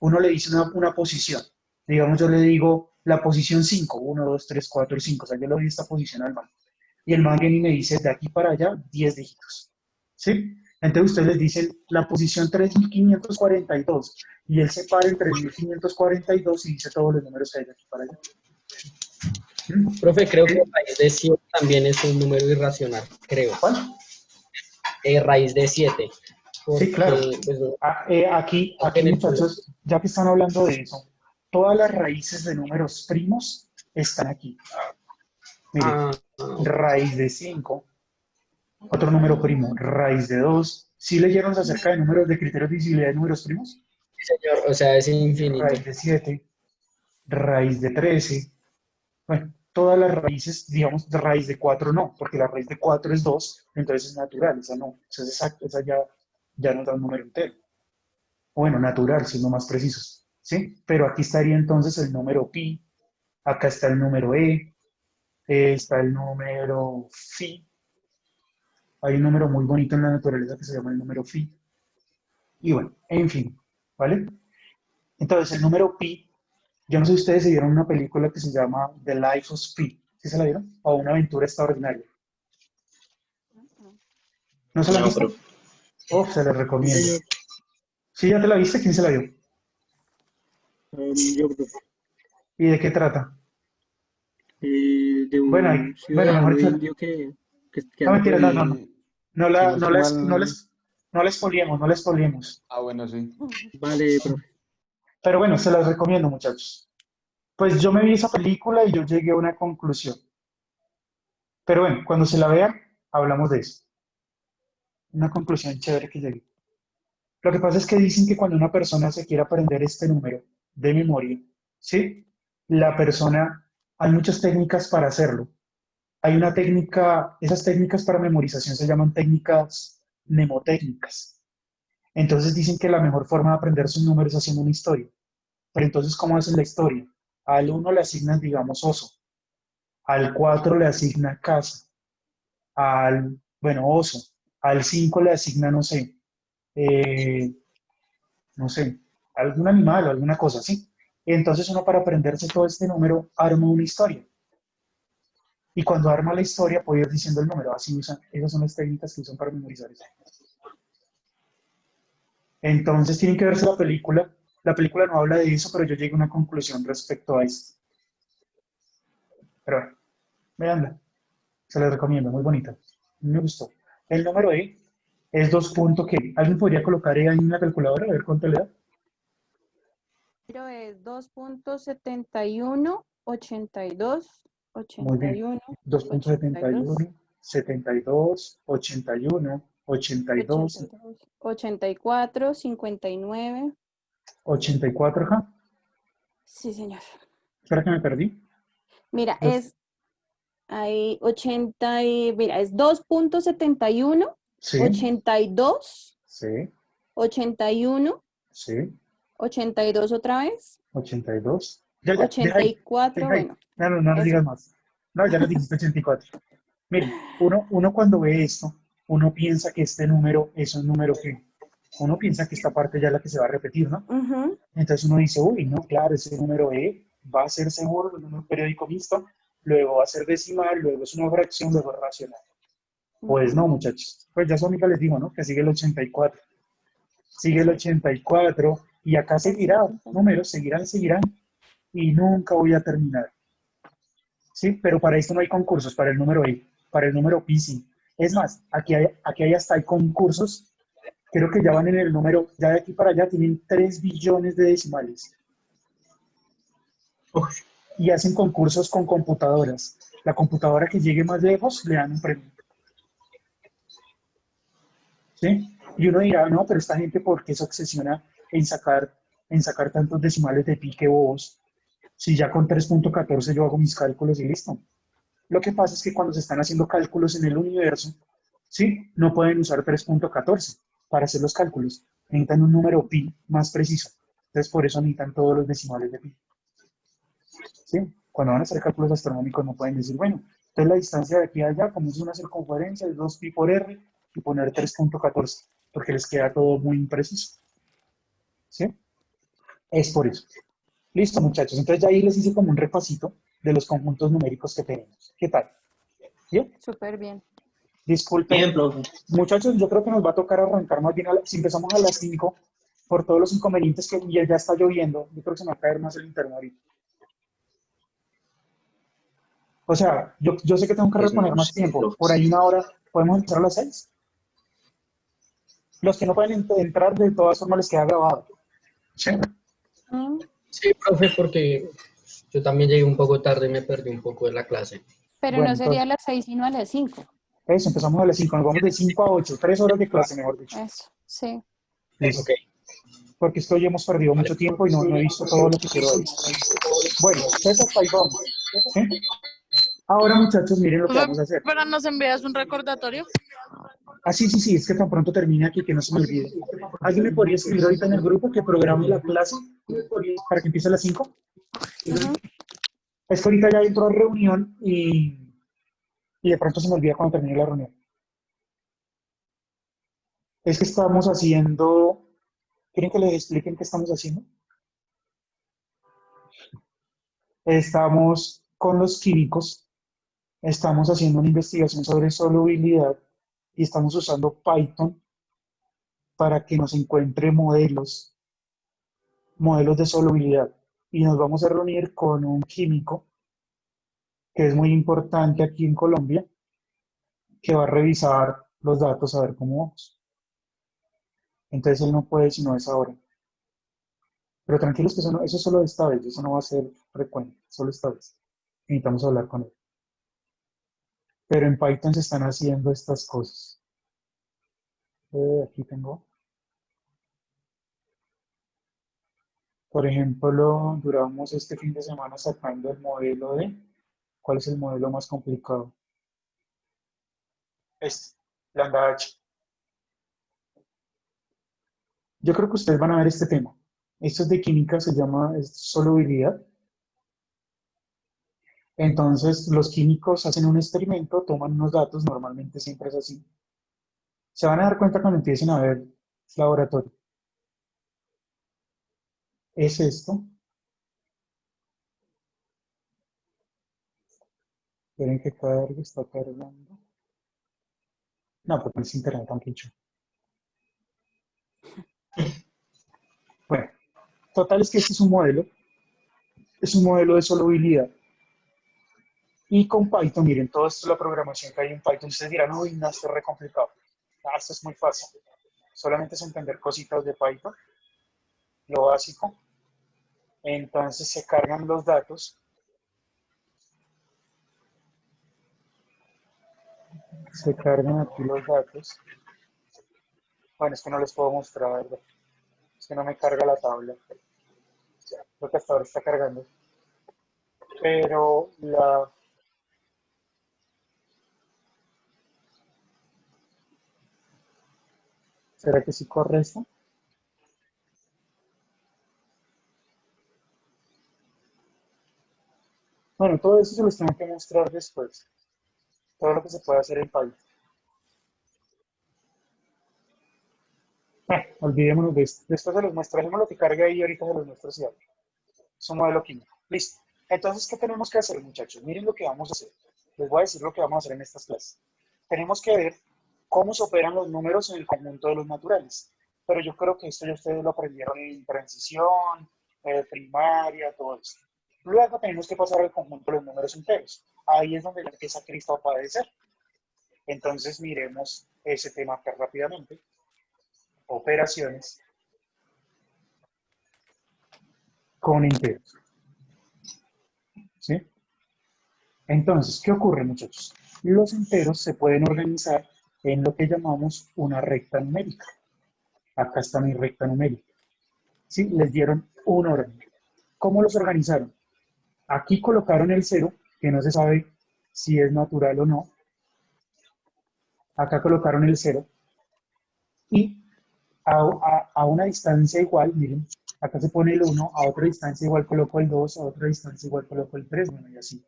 una posición. Digamos, yo le digo la posición 5, 1, 2, 3, 4, 5. O sea, yo le doy esta posición al man. Y el man viene y me dice, de aquí para allá, 10 dígitos. ¿Sí? Entonces ustedes les dicen la posición 3542. Y él se para en 3542 y dice todos los números que hay de aquí para allá. Profe, creo que raíz de 7 también es un número irracional, creo. ¿Cuál? Raíz de 7. Sí, claro. Pues, Aquí en el muchachos, ya que están hablando de eso, todas las raíces de números primos están aquí. Miren, raíz de 5, otro número primo, raíz de 2. ¿Sí leyeron acerca de números de criterios de visibilidad de números primos? sí, señor, o sea, es infinito. Raíz de 7, raíz de 13. Bueno, todas las raíces, digamos, de raíz de 4 no, porque la raíz de 4 es 2, entonces es natural, esa no, esa es exacta, esa ya no da un número entero. Bueno, natural, siendo más precisos, ¿sí? Pero aquí estaría entonces el número pi, acá está el número está el número phi. Hay un número muy bonito en la naturaleza que se llama el número phi. Y bueno, en fin, ¿vale? Entonces, el número pi, yo no sé si ustedes se vieron una película que se llama The Life of Pi. ¿Sí se la vieron? O Una aventura extraordinaria. ¿No se la han No, visto? profe. Oh, se les recomiendo. Señor. ¿Sí ya te la viste? ¿Quién se la vio? Yo, profe. ¿Y de qué trata? De Bueno, un mejor ciudadano dicho, indio que no anda por mentira, no, no, ahí. no. No Si la, no no estoy la, no mal. les, no la spoileemos, no la spoileemos. Ah, bueno, sí. Vale, profe. Pero bueno, se las recomiendo, muchachos. Pues yo me vi esa película y yo llegué a una conclusión. Pero bueno, cuando se la vean, hablamos de eso. Una conclusión chévere que llegué. Lo que pasa es que dicen que cuando una persona se quiere aprender este número de memoria, ¿sí? La persona, hay muchas técnicas para hacerlo. Hay una técnica, esas técnicas para memorización se llaman técnicas mnemotécnicas. Entonces dicen que la mejor forma de aprender sus números es haciendo una historia. Pero entonces, ¿cómo hacen la historia? Al 1 le asignan, digamos, oso. Al 4 le asigna casa. Bueno, oso. Al 5 le asigna, eh, no sé, algún animal o alguna cosa así. Entonces uno para aprenderse todo este número arma una historia. Y cuando arma la historia puede ir diciendo el número. Así usan, esas son las técnicas que usan para memorizar eso. Entonces tienen que verse la película. La película no habla de eso, pero yo llegué a una conclusión respecto a esto. Pero bueno, veanla. Se les recomiendo, muy bonita. Me gustó. El número es 2 puntos que alguien podría colocar ahí en la calculadora a ver cuánto le da. Pero es 2.71, 82, Muy bien. 81, 2.71, 72, 81, 82, 82, 84, 59. 84, ajá. Sí, señor. Espera que me perdí. Mira, Dos. es ahí 80, mira, es 2.71, Sí, 82, sí, 81, sí. 82 otra vez, 82. Ya, deja ahí. 84, Deja ahí. bueno, No, no, no nos eso. digas más. No, ya nos dijiste 84. Miren, uno cuando ve esto, uno piensa que este número es un número que, uno piensa que esta parte ya es la que se va a repetir, ¿no? Ujú. Entonces uno dice, uy, no, claro, ese número va a ser seguro, un número periódico mixto, luego va a ser decimal, luego es una fracción, luego es racional. Pues no, muchachos. Pues ya su amiga les digo, ¿no? Que sigue el 84. Sigue el 84 y acá El seguirá, 50. números seguirán, seguirán y nunca voy a terminar. ¿Sí? Pero para esto no hay concursos, para el número para el número pi sí. Es más, aquí hasta hay concursos, creo que ya van en el número, ya de aquí para allá tienen 3 billones de decimales. Uf, Y hacen concursos con computadoras. La computadora que llegue más lejos le dan un premio. ¿sí? Y uno dirá, no, pero esta gente, ¿por qué se obsesiona en sacar tantos decimales de pi que bobos? Si ya con 3.14 yo hago mis cálculos y listo. Lo que pasa es que cuando se están haciendo cálculos en el universo, ¿sí? No pueden usar 3.14 para hacer los cálculos. Necesitan un número pi más preciso. Entonces, por eso necesitan todos los decimales de pi. ¿Sí? Cuando van a hacer cálculos astronómicos no pueden decir, bueno, entonces la distancia de aquí a allá, como es una circunferencia, es 2pi por r, y poner 3.14, porque les queda todo muy impreciso. ¿Sí? Es por eso. Listo, muchachos. Entonces ya ahí les hice como un repasito de los conjuntos numéricos que tenemos. ¿Qué tal? ¿Bien? Súper bien. Disculpen. Bien, profe. Muchachos, yo creo que nos va a tocar arrancar más bien, si empezamos a las 5, por todos los inconvenientes que ya está lloviendo, yo creo que se me va a caer más el internet ahorita. O sea, yo sé que tengo que Pues reponer no más sé, tiempo. profe. Por ahí una hora, ¿podemos entrar a las 6? Los que no pueden entrar, de todas formas les queda grabado. ¿Sí? Mm, Sí, profe, porque yo también llegué un poco tarde y me perdí un poco de la clase. Pero Bueno, no sería a entonces, las 6 sino a las 5. eso, empezamos a las 5, nos vamos de 5 a 8, 3 horas de clase, mejor dicho. Eso, sí. Listo. Ok, Porque es que hoy hemos perdido vale. mucho tiempo y no he visto todo lo que quiero ver. Bueno, entonces hasta ahí vamos. ¿Sí? Ahora, muchachos, miren lo que vamos a hacer. ¿Pero nos envías un recordatorio? Ah, sí, sí, sí, es que tan pronto termine aquí que no se me olvide. ¿Alguien me podría escribir ahorita en el grupo que programe la clase para que empiece a las 5? Ujú. Es que ahorita ya entro a reunión y de pronto se me olvida cuando termine la reunión. Es que estamos haciendo... ¿Quieren que les expliquen qué estamos haciendo? Estamos con los químicos, estamos haciendo una investigación sobre solubilidad y estamos usando Python para que nos encuentre modelos de solubilidad. Y nos vamos a reunir con un químico que es muy importante aquí en Colombia, que va a revisar los datos a ver cómo vamos. Entonces él no puede sino es ahora. Pero tranquilos que eso es solo esta vez, eso no va a ser frecuente, solo esta vez. Necesitamos hablar con él. Pero en Python se están haciendo estas cosas. Aquí tengo. Por ejemplo, duramos este fin de semana sacando el modelo de... ¿Cuál es el modelo más complicado? Este, lambda H. Yo creo que ustedes van a ver este tema. Esto es de química, se llama solubilidad. Entonces, los químicos hacen un experimento, toman unos datos, normalmente siempre es así. Se van a dar cuenta cuando empiecen a ver laboratorio. Es esto. Esperen que cargue, está cargando. No, porque es internet tan pincho. Bueno, total es que este es un modelo de solubilidad. Y con Python, miren, todo esto es la programación que hay en Python. Ustedes dirán, uy, no, esto es re complicado. Ah, esto es muy fácil. Solamente es entender cositas de Python, lo básico. Entonces se cargan los datos. Se cargan aquí los datos. Bueno, es que no les puedo mostrar, ¿verdad? Es que no me carga la tabla. Creo que hasta ahora está cargando. Pero la... ¿Será que sí corre esto? Bueno, todo eso se los tengo que mostrar después. Todo lo que se puede hacer en Python. Olvidémonos de esto. Después se los muestro. Lo que cargue ahí ahorita se los muestro. Sí, es un modelo químico. Listo. Entonces, ¿qué tenemos que hacer, muchachos? Miren lo que vamos a hacer. Les voy a decir lo que vamos a hacer en estas clases. Tenemos que ver cómo se operan los números en el conjunto de los naturales. Pero yo creo que esto ya ustedes lo aprendieron en transición, primaria, todo esto. Luego tenemos que pasar al conjunto de los números enteros. Ahí es donde ya empieza Cristo a padecer. Entonces, miremos ese tema acá rápidamente. Operaciones con enteros. ¿Sí? Entonces, ¿qué ocurre, muchachos? Los enteros se pueden organizar en lo que llamamos una recta numérica. Acá está mi recta numérica. ¿Sí? Les dieron un orden. ¿Cómo los organizaron? Aquí colocaron el 0, que no se sabe si es natural o no. Acá colocaron el 0. Y a una distancia igual, miren, acá se pone el 1, a otra distancia igual coloco el 2, a otra distancia igual coloco el 3, bueno, y así.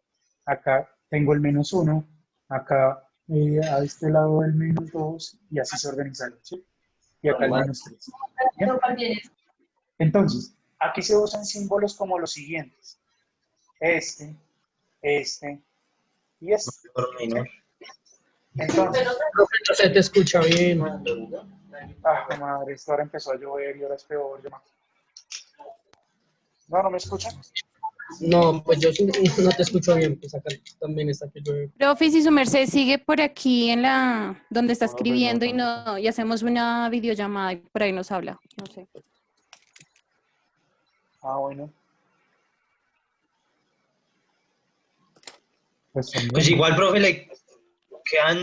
Acá tengo el -1, acá a este lado el -2, y así se organizaron, ¿sí? Y acá el -3. ¿Bien? Entonces, aquí se usan símbolos como los siguientes. Este y este. Entonces, Profe, no se te escucha bien. madre, esto ahora empezó a llover y ahora es peor. No me escuchan. No, pues yo sí no te escucho bien, pues acá también está que llueve. Profe, si su merced sigue por aquí en donde está escribiendo y hacemos una videollamada y por ahí nos habla, no sé. Bueno. Pues igual, profe, le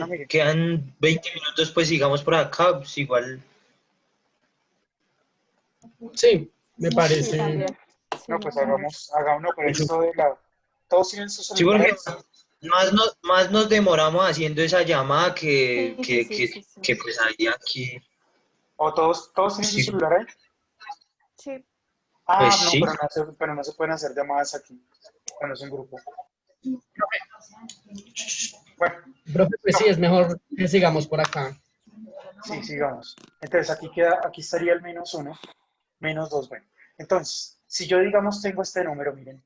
mire. quedan 20 minutos, pues sigamos por acá, pues igual. Sí, me Sí, parece. también. Sí, No, pues hagamos. hagamos, pero esto de la... Todos tienen sus Sí, porque celulares. más nos demoramos haciendo esa llamada que Sí. pues ahí aquí. ¿O todos tienen su Sí, celular ahí? Sí. pues No, sí. pero no se pueden hacer llamadas aquí, cuando es un grupo. Bueno, Profe, pues sí, es mejor que sigamos por acá. sí, sigamos. Entonces, aquí estaría el -1, -2, bueno. Entonces, si yo, digamos, tengo este número, miren,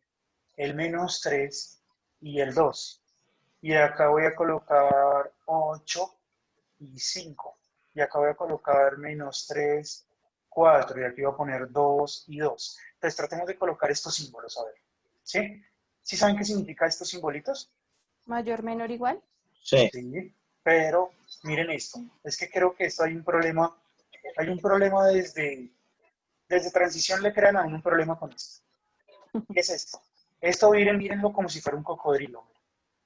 el -3 y el 2, y acá voy a colocar 8 y 5, y acá voy a colocar -3, 4, y aquí voy a poner 2 y 2. Entonces, tratemos de colocar estos símbolos, a ver, ¿sí? ¿Sí saben qué significa estos simbolitos? Mayor, menor, igual. Sí. Sí, pero miren esto, es que creo que esto hay un problema desde transición le crean a uno un problema con esto. ¿Qué es esto? Esto mírenlo como si fuera un cocodrilo,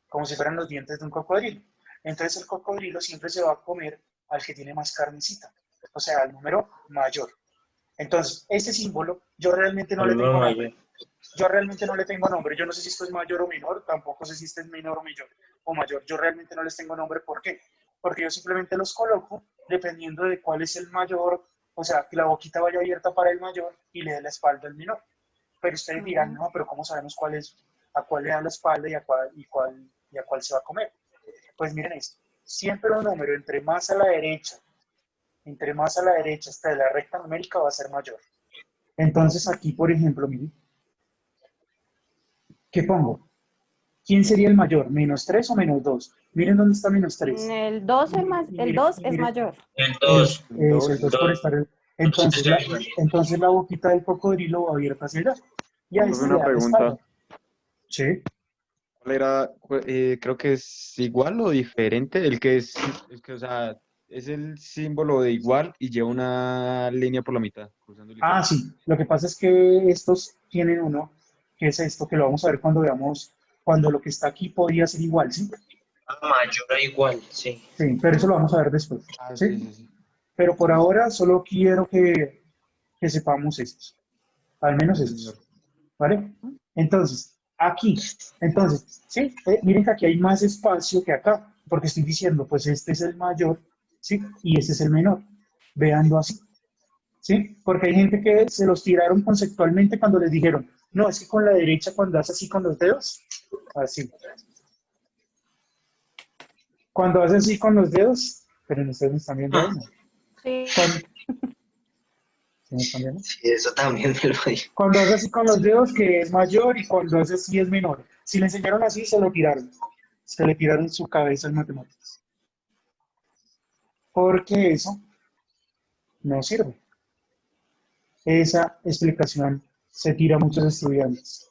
como si fueran los dientes de un cocodrilo. Entonces el cocodrilo siempre se va a comer al que tiene más carnecita, o sea, al número mayor. Entonces, este símbolo, yo realmente no le tengo nombre. Yo realmente no le tengo nombre. Yo no sé si esto es mayor o menor, tampoco sé si esto es menor o mayor. Yo realmente no les tengo nombre. ¿Por qué? Porque yo simplemente los coloco dependiendo de cuál es el mayor, o sea, que la boquita vaya abierta para el mayor y le dé la espalda al menor. Pero ustedes dirán, no, pero ¿cómo sabemos a cuál le da la espalda y a cuál se va a comer? Pues miren esto. Siempre un número entre más a la derecha hasta la recta numérica va a ser mayor. Entonces aquí, por ejemplo, miren, ¿qué pongo? ¿Quién sería el mayor? ¿-3 o -2? Miren dónde está -3. El 2 es mayor. El 2. Eso, el 2 por estar... Entonces la boquita del cocodrilo va abierta hacia allá. Y a Profe, este le una da la pregunta. espalda. Sí. ¿Cuál era? Creo que es igual o diferente. O sea, es el símbolo de igual y lleva una línea por la mitad, cruzando el igual. Sí. Lo que pasa es que estos tienen uno, que es esto, que lo vamos a ver cuando veamos, cuando lo que está aquí podría ser igual, ¿sí? Mayor a igual, sí. Sí, pero eso lo vamos a ver después. Sí. ¿Sí? Pero por ahora solo quiero que sepamos estos. Al menos estos. ¿Vale? Entonces, aquí. ¿sí? Miren que aquí hay más espacio que acá, porque estoy diciendo, pues este es el mayor, ¿sí? Y este es el menor. Veanlo así. ¿Sí? Porque hay gente que se los tiraron conceptualmente cuando les dijeron, no, es que con la derecha cuando haces así con los dedos, así. Cuando haces así con los dedos, pero ustedes me están viendo ahí, ¿no? Sí. ¿Sí me están viendo? Sí, eso también me lo digo. Cuando haces así con los dedos, que es mayor, y cuando haces así es menor. Si le enseñaron así, se lo tiraron. Se le tiraron su cabeza en matemáticas. Porque eso no sirve. Esa explicación se tira a muchos estudiantes.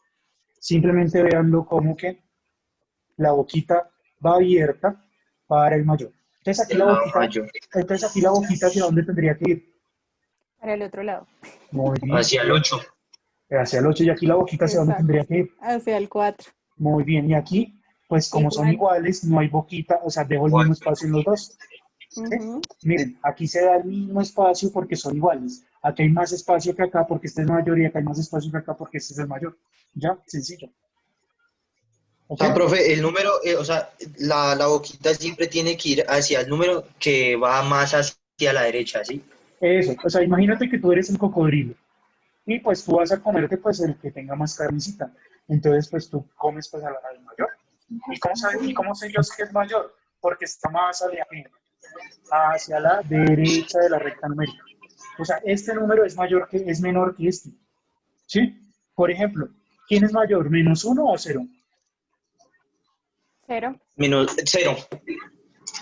Simplemente veanlo como que la boquita va abierta para el mayor. Entonces aquí la boquita, ¿hacia dónde tendría que ir? Para el otro lado. Muy bien. Hacia el 8. Hacia el 8, y aquí la boquita, ¿hacia dónde tendría que ir? Hacia el 4. Muy bien, y aquí, pues como son iguales, no hay boquita, o sea, dejo el mismo espacio en los dos. Ujú. Miren, aquí se da el mismo espacio porque son iguales. Aquí hay más espacio que acá porque este es mayor y acá hay más espacio que acá porque este es el mayor. Ya, sencillo. O ¿Ok? sea, profe, el número, o sea, la boquita siempre tiene que ir hacia el número que va más hacia la derecha, ¿sí? Eso, o sea, imagínate que tú eres el cocodrilo y pues tú vas a comerte pues el que tenga más carnecita. Entonces pues tú comes pues al mayor. ¿Y cómo sé yo si es mayor? Porque está más hacia la derecha de la recta numérica. O sea, este número es menor que este. ¿Sí? Por ejemplo, ¿quién es mayor? ¿-1 o 0? 0. Menos 0.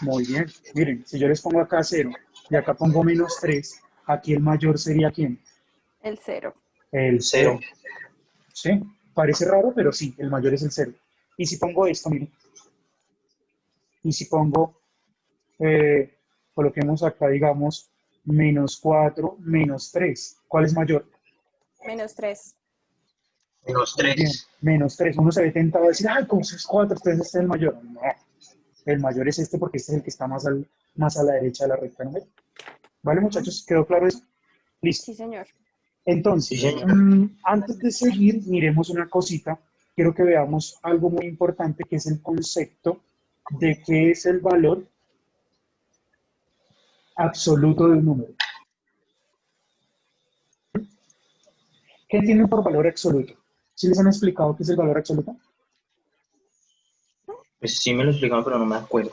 Muy bien. Miren, si yo les pongo acá 0 y acá pongo -3, aquí el mayor sería ¿quién? El 0. El 0. 0. ¿Sí? Parece raro, pero sí, el mayor es el 0. Y si pongo esto, miren. Y si pongo, coloquemos acá, digamos, -4, -3. ¿Cuál es mayor? -3. Menos Muy bien, 3. -3. Uno se ve tentado a decir, ay, ¿cómo es 4? Entonces este es el mayor. No, el mayor es este porque este es el que está más a la derecha de la recta numérica. ¿Vale, muchachos? ¿Quedó claro eso? Listo. Sí, señor. Entonces, Sí, señor. antes de seguir, miremos una cosita. Quiero que veamos algo muy importante que es el concepto de qué es el valor absoluto de un número. ¿Qué tienen por valor absoluto? ¿Sí les han explicado qué es el valor absoluto? Pues sí me lo explicaron, pero no me acuerdo.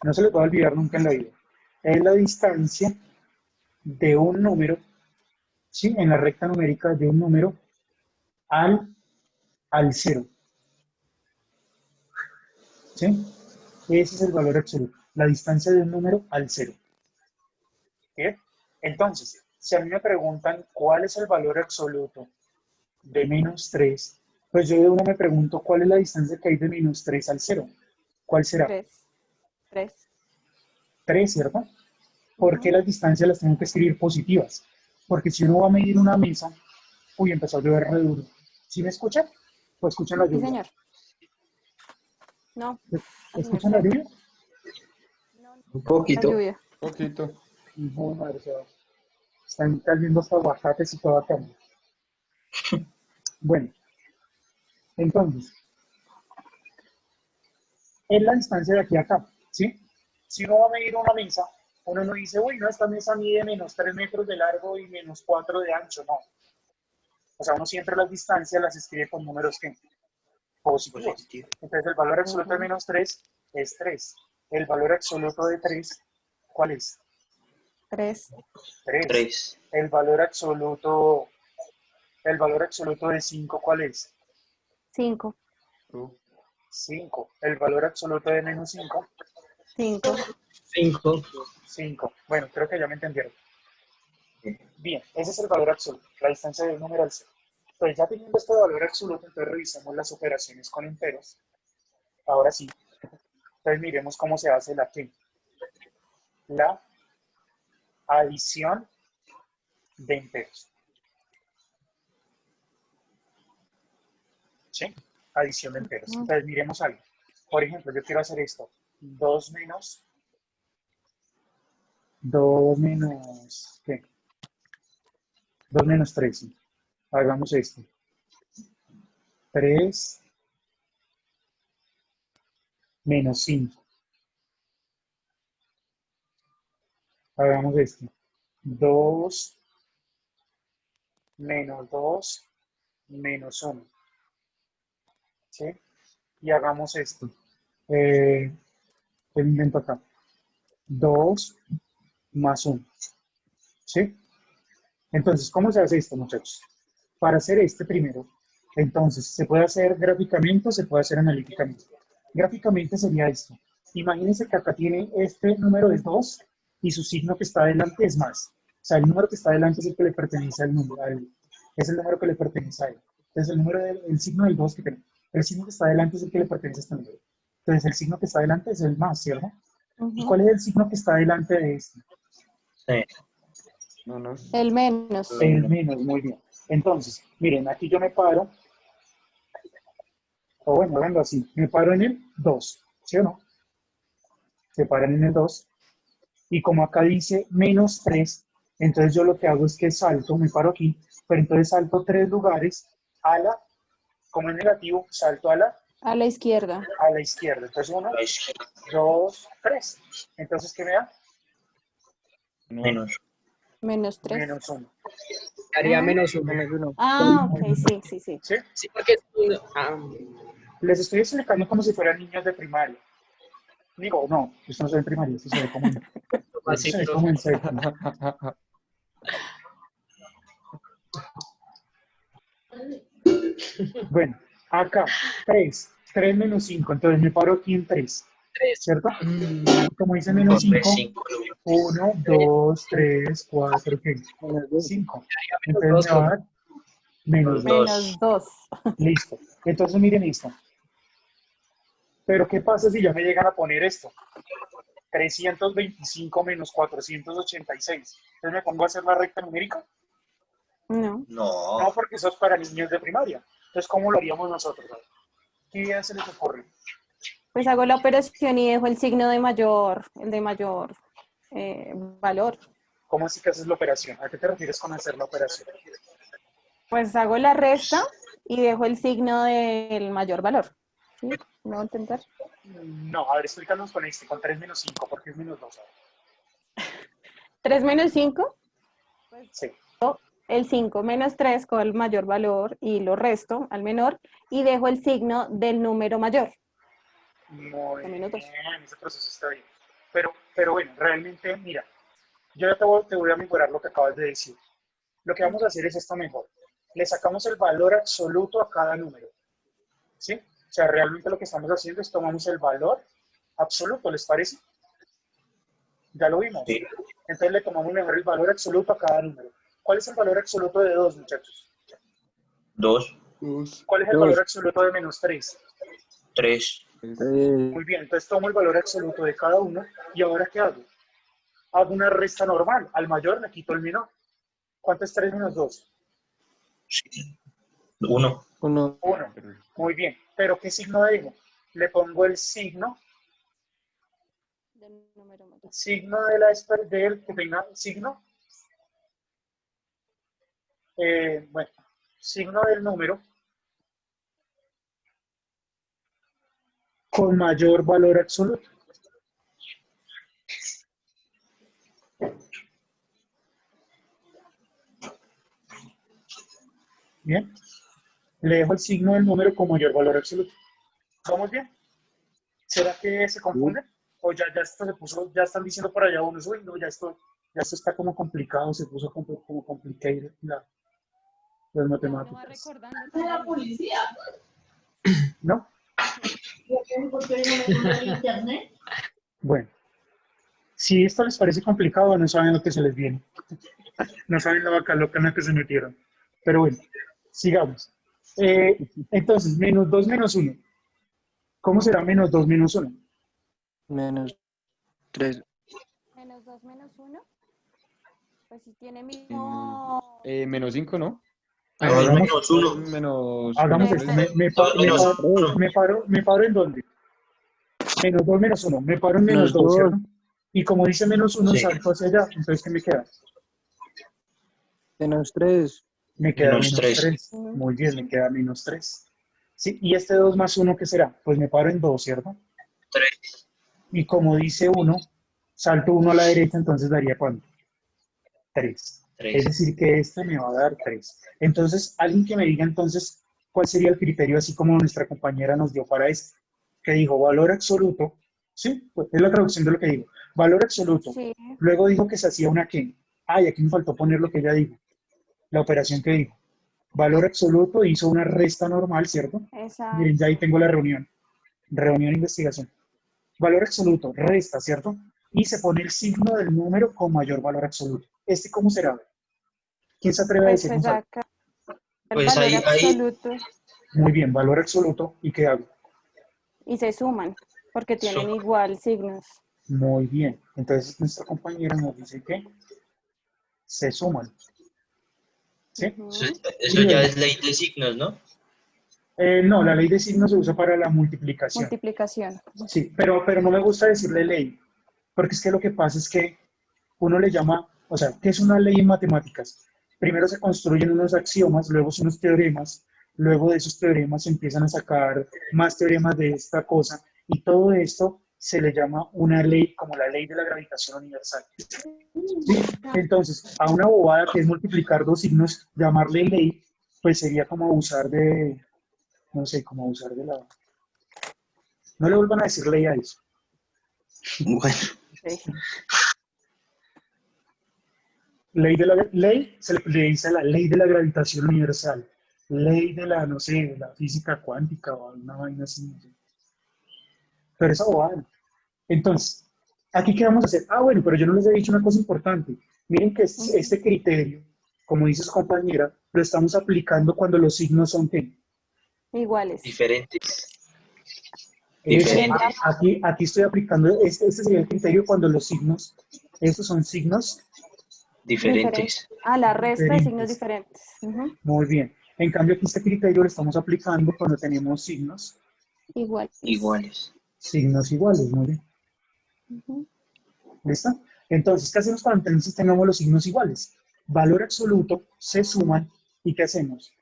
No se les va a olvidar nunca en la vida, es la distancia de un número, ¿sí? En la recta numérica de un número al 0. ¿Sí? Ese es el valor absoluto, la distancia de un número al 0. ¿Bien? Entonces, si a mí me preguntan cuál es el valor absoluto de -3, pues yo de una me pregunto cuál es la distancia que hay de -3 al 0. ¿Cuál será? 3. 3. 3, ¿cierto? ¿Por qué las distancias las tengo que escribir positivas? Porque si uno va a medir una mesa, uy, empezó a llover re duro. ¿Sí me escuchan? ¿O escuchan la Sí, lluvia? señor. No, al señor ¿Escuchan la Sergio. lluvia? Un La poquito. lluvia. Poquito. No, madre, o sea, están cayendo hasta aguacates y toda carne. Bueno, entonces, es la distancia de aquí a acá, ¿sí? Si uno va a medir una mesa, uno no dice, uy, no, esta mesa mide -3 metros de largo y -4 de ancho, no. O sea, uno siempre las distancias las escribe con números que positivos. Positivo. Entonces, el valor absoluto de -3 es 3. El valor absoluto de 3, ¿cuál es? 3. 3. 3. El valor absoluto de 5, ¿cuál es? 5. 5. El valor absoluto de -5, 5. 5. 5. Bueno, creo que ya me entendieron. Bien, ese es el valor absoluto, la distancia de un número al 0. Entonces, ya teniendo este valor absoluto, entonces revisemos las operaciones con enteros. Ahora sí. Entonces, miremos cómo se hace la adición de enteros. ¿Sí? Adición de enteros. Entonces, miremos algo. Por ejemplo, yo quiero hacer esto. 2 menos, ¿qué? 2 menos 3. ¿Sí? Hagamos esto. 3 menos 5. Hagamos esto. 2 menos 2 menos 1. ¿Sí? Y hagamos esto. ¿Qué invento acá? 2 más 1. ¿Sí? Entonces, ¿cómo se hace esto, muchachos? Para hacer este primero, entonces, ¿se puede hacer gráficamente o se puede hacer analíticamente? Gráficamente sería esto. Imagínense que acá tiene este número es 2 y su signo que está adelante es más. O sea, el número que está adelante es el que le pertenece al número, es el número que le pertenece a él. Entonces, el signo del 2 que tenemos, el signo que está adelante es el que le pertenece a este número. Entonces, el signo que está adelante es el más, ¿cierto? ¿Y cuál es el signo que está adelante de este? Sí. Menos. El menos. El menos, muy bien. Entonces, miren, aquí yo me paro, o bueno, hablando así, me paro en el 2, ¿sí o no? se paran en el 2. Y como acá dice menos 3, entonces yo lo que hago es que salto, me paro aquí, pero entonces salto 3 lugares a la, como es negativo, salto A la izquierda. a la izquierda. Entonces 1, 2, 3. Entonces, ¿qué me da? Menos. Menos 3. Menos 1. Haría Ah. menos uno. Menos uno. Ah, ok, sí, sí, sí. ¿Sí? Sí, porque Les estoy explicando como si fueran niños de primaria. Digo, no, esto no se ve en primaria, esto se ve como en, esto se ve como en séptimo. Bueno, acá, 3 menos 5, entonces me paro aquí en 3, ¿cierto? Como dice menos 5, 1, 2, 3, 4, 5. Entonces me va a dar menos 2. Menos 2. Listo. Entonces miren esto. Pero ¿qué pasa si ya me llegan a poner esto? 325 menos 486. Entonces me pongo a hacer la recta numérica. No. No, porque eso es para niños de primaria. Entonces, ¿cómo lo haríamos nosotros? ¿Qué idea se les ocurre? Pues hago la operación y dejo el signo de mayor, el de mayor valor. ¿Cómo así que haces la operación? ¿A qué te refieres con hacer la operación? Pues hago la resta y dejo el signo del mayor valor. ¿Sí? ¿Me voy a entender? No, a ver, explícanos con este, con 3 menos 5, porque es menos 2. 3 menos 5, Sí. el 5 menos 3 con el mayor valor y lo resto al menor y dejo el signo del número mayor. Muy Menos dos. bien, ese proceso está bien. Pero bueno, realmente, mira, yo ya te voy a mejorar lo que acabas de decir. Lo que vamos a hacer es esto mejor. Le sacamos el valor absoluto a cada número. ¿Sí? O sea, realmente lo que estamos haciendo es tomamos el valor absoluto, ¿les parece? Ya lo vimos. Sí. Entonces le tomamos mejor el valor absoluto a cada número. ¿Cuál es el valor absoluto de 2, muchachos? 2, ¿Cuál es el valor absoluto de menos 3? 3. Muy bien, entonces tomo el valor absoluto de cada uno y ahora ¿qué hago? Hago una resta normal. Al mayor le quito el menor. ¿Cuánto es 3 menos 2? 1. 1. 1. Muy bien. ¿Pero qué signo dejo? Le pongo el signo Del número mayor. signo de la del que tenga signo. Bueno, signo del número con mayor valor absoluto. Bien. Le dejo el signo del número con mayor valor absoluto. ¿Vamos bien? ¿Será que se confunde? O ya esto se puso, ya están diciendo por allá unos, uy, no, ya esto está como complicado, se puso como complicado las matemáticas. la policía. ¿No? ¿Por qué no me encontré en internet? Bueno, si esto les parece complicado, no saben lo que se les viene. No saben la vaca loca en la que se metieron. Pero bueno, sigamos. Entonces, menos 2 menos 1. ¿Cómo será menos 2 menos 1? Menos 3. Menos 2 menos 1. Pues si tiene mismo... Menos 5, ¿no? Hagamos- menos 1. Menos. Hagamos menos esto. tres. Me paro en dónde? Menos 2 menos 1. Me paro en menos Menos 2, dos. ¿cierto? Y como dice menos 1, Sí. salto hacia allá. Entonces, ¿qué me queda? Menos 3. Me queda Menos menos tres. 3. Muy bien, me queda menos 3. Sí, y este 2 más 1, ¿qué será? Pues me paro en 2, ¿cierto? 3. Y como dice 1, salto 1 a la derecha, entonces daría ¿cuánto? 3. Es decir, que este me va a dar 3. Entonces, alguien que me diga entonces cuál sería el criterio, así como nuestra compañera nos dio para este, que dijo valor absoluto, ¿sí? Pues es la traducción de lo que digo. Valor absoluto. Sí. Luego dijo que se hacía una qué. Ay, aquí me faltó poner lo que ella dijo. La operación que dijo. Valor absoluto hizo una resta normal, ¿cierto? Exacto. Miren, ya ahí tengo la reunión. Reunión de investigación. Valor absoluto, resta, ¿cierto? Y se pone el signo del número con mayor valor absoluto. ¿Este cómo será? ¿Quién se atreve a Pues decir se un salto? saca el Pues valor ahí- absoluto Muy bien, valor absoluto. ¿Y qué hago? y se suman porque tienen Suman. igual signos. Muy bien. Entonces nuestra compañera nos dice que se suman. ¿Sí? Ujú. Eso ya es ley de signos, ¿no? No, la ley de signos se usa para la multiplicación. Multiplicación. Sí, pero no me gusta decirle ley, porque es que lo que pasa es que uno le llama, o sea, ¿qué es una ley en matemáticas? Primero se construyen unos axiomas, luego son unos teoremas, luego de esos teoremas se empiezan a sacar más teoremas de esta cosa, y todo esto se le llama una ley, como la ley de la gravitación universal. ¿Sí? Entonces, a una bobada que es multiplicar dos signos, llamarle ley, pues sería como abusar de, no sé, como abusar de la... No le vuelvan a decir ley a eso. Bueno, Sí. Ley se le dice a la ley de la gravitación universal, ley de la, no sé, de la física cuántica o una vaina así, no sé. Pero esa bobada. Entonces, ¿aquí qué vamos a hacer? Ah, bueno, pero yo no les he dicho una cosa importante. Miren que este criterio, como dice su compañera, lo estamos aplicando cuando los signos son ¿qué? Iguales. diferentes. Eso, Diferentes. aquí estoy aplicando, este sería el criterio cuando los signos, estos son signos Diferentes. Ah, la resta de signos diferentes. diferentes. Ujú. Muy bien. En cambio, aquí este criterio lo estamos aplicando cuando tenemos signos Iguales. Iguales. signos iguales, muy bien. Ujú. ¿Listo? Entonces, ¿qué hacemos cuando entonces tengamos los signos iguales? Valor absoluto, se suman, ¿y qué hacemos?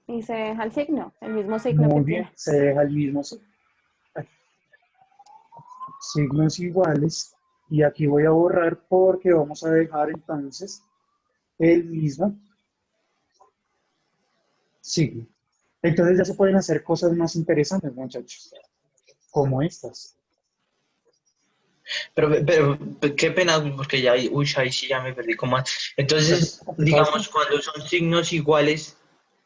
Y se deja el signo, el mismo signo Muy que bien, tiene. se deja el mismo signo. Signos iguales, y aquí voy a borrar porque vamos a dejar entonces el mismo signo. Entonces ya se pueden hacer cosas más interesantes, muchachos, como estas. Pero qué pena, porque ya, uy, ahí sí ya me perdí como Entonces, ¿Complicado esto? digamos, cuando son signos iguales,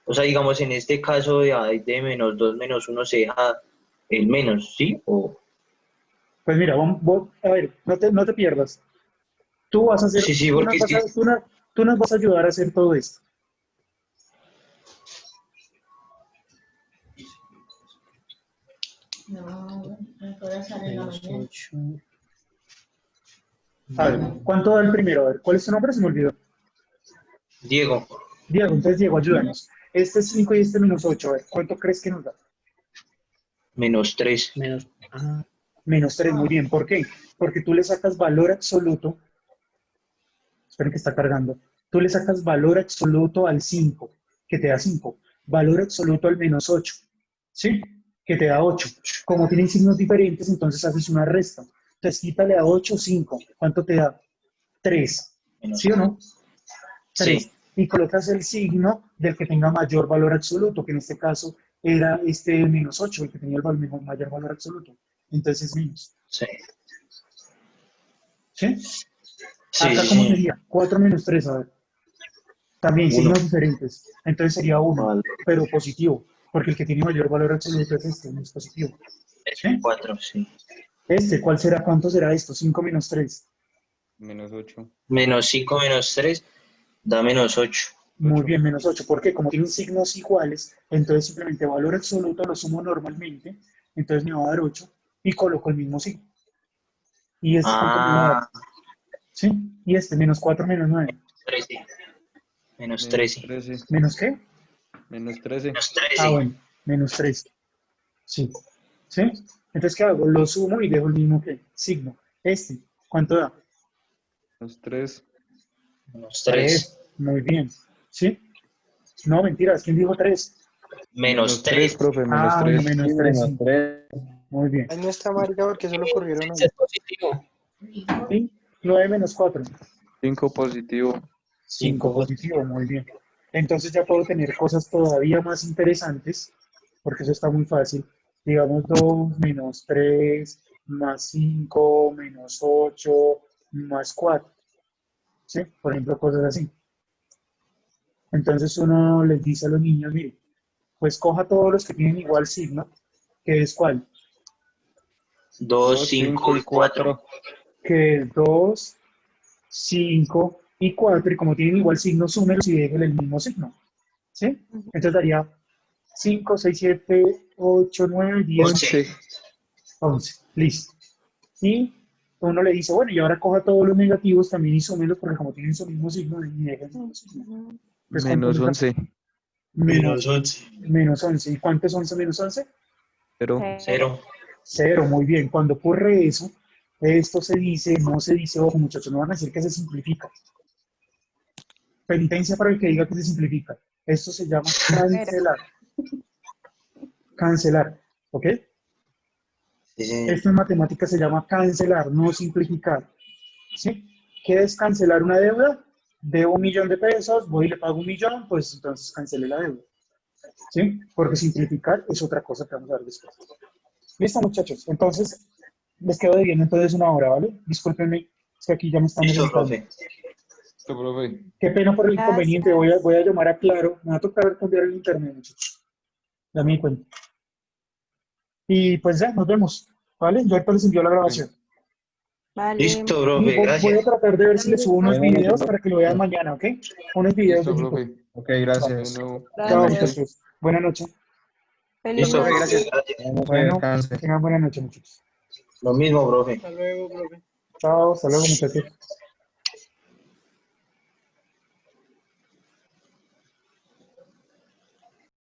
o sea, digamos, en este caso de menos 2 menos uno se deja el menos, ¿sí? O, Pues mira, a ver, no te pierdas. Tú vas a hacer, sí, sí, porque es que, tú nos vas a ayudar a hacer todo esto. No, me puede salir en la Menos mañana. 8. A ver, ¿cuánto da el primero? A ver, ¿cuál es tu nombre? Se me olvidó. Diego, Diego, entonces Diego, ayúdanos. Este es 5 y este menos 8. A ver, ¿cuánto crees que nos da? menos 3. Menos 3, muy bien. ¿Por qué? Porque tú le sacas valor absoluto. Esperen que está cargando. Tú le sacas valor absoluto al 5, que te da 5. Valor absoluto al menos 8, ¿sí? Que te da 8. Como tienen signos diferentes, entonces haces una resta. Entonces quítale a 8, 5. ¿Cuánto te da? 3. ¿Sí o no? 3. Sí, Y colocas el signo del que tenga mayor valor absoluto, que en este caso era este menos 8, el que tenía el mayor valor absoluto. Entonces es menos. sí, ¿Sí? sí, Acá, sí, ¿cómo sí. sería? 4 menos 3, a ver. También Uno. signos diferentes. Entonces sería 1, Vale. pero positivo, porque el que tiene mayor valor absoluto es este, no es positivo. Es ¿Sí? 4, sí. Este, ¿cuál será? ¿Cuánto será esto? 5 menos 3. Menos 8. Menos 5 menos 3 da menos 8. Muy bien, menos 8. ¿Por qué? Como tienen signos iguales, entonces simplemente valor absoluto lo sumo normalmente, entonces me va a dar 8 y coloco el mismo signo. ¿Y este cuánto me va a dar? Ah, ¿Sí? Y este, menos 4 menos 9. 13. Menos Menos 13. 13. ¿Menos qué? Menos 13. Menos Ah, 13. bueno, menos 3. Sí. ¿Sí? Entonces, ¿qué hago? Lo sumo y dejo el mismo que signo. Este, ¿cuánto da? Menos 3. Menos 3. 3. Muy bien. ¿Sí? No, mentiras. ¿Quién dijo 3? Menos Menos 3, 3. profe, menos Ah, bueno, 3. Sí, menos 3, menos sí. 3. Muy bien. Ahí no está marica porque solo corrieron Es ahí. positivo. ¿Sí? 9 menos 4. 5 positivo. 5 positivo, muy bien. Entonces ya puedo tener cosas todavía más interesantes, porque eso está muy fácil. Digamos 2 menos 3 más 5 menos 8 más 4. ¿Sí? Por ejemplo, cosas así. Entonces uno les dice a los niños, mire, pues coja todos los que tienen igual signo, que es cuál, 2, 2, 5 5 y y 4. 4. que es 2, 5 y 4, y como tienen igual signo, súmelos y déjenle el mismo signo. ¿Sí? Entonces daría 5, 6, 7, 8, 9, 10, 11. 11. Listo. Y uno le dice, bueno, y ahora coja todos los negativos también y súmelos, porque como tienen su mismo signo, y dejen el mismo signo. Entonces, ¿cuánto Menos les da? 11. Menos, 11. menos 11. ¿Y cuánto es 11 menos 11? Pero, 0. 0, muy bien. Cuando ocurre eso, esto se dice, no se dice, ojo muchachos, no van a decir que se simplifica. Penitencia para el que diga que se simplifica. Esto se llama cancelar. Cancelar, ¿ok? Esto en matemáticas se llama cancelar, no simplificar. ¿Sí? ¿Qué es cancelar una deuda? Debo 1.000.000 de pesos, voy y le pago 1.000.000, pues entonces cancelé la deuda. ¿Sí? Porque simplificar es otra cosa que vamos a ver después. Listo, muchachos. Entonces, les quedo debiendo entonces 1 hora, ¿vale? Discúlpenme, es que aquí ya me están Listo, necesitando. profe. listo, profe. Qué pena por el inconveniente. Gracias. Voy a llamar a Claro. Me va a tocar cambiar el internet, muchachos. Ya me di cuenta. Y pues ya, nos vemos. ¿Vale? Yo ahorita les envío la grabación. Vale. Listo, Y profe, voy a gracias. tratar de ver si les subo unos Buenas noches, videos profe. para que lo vean mañana, ¿ok? Unos videos de Listo, YouTube. profe. Ok, De gracias. nuevo. Chao, Buenas Gracias. muchachos. Buenas noches. Feliz Listo, noche. profe, gracias. noches, Bueno, descanse. tengan buena noche, muchachos. Lo mismo, profe. Hasta luego, profe. Chao, hasta luego, muchachos.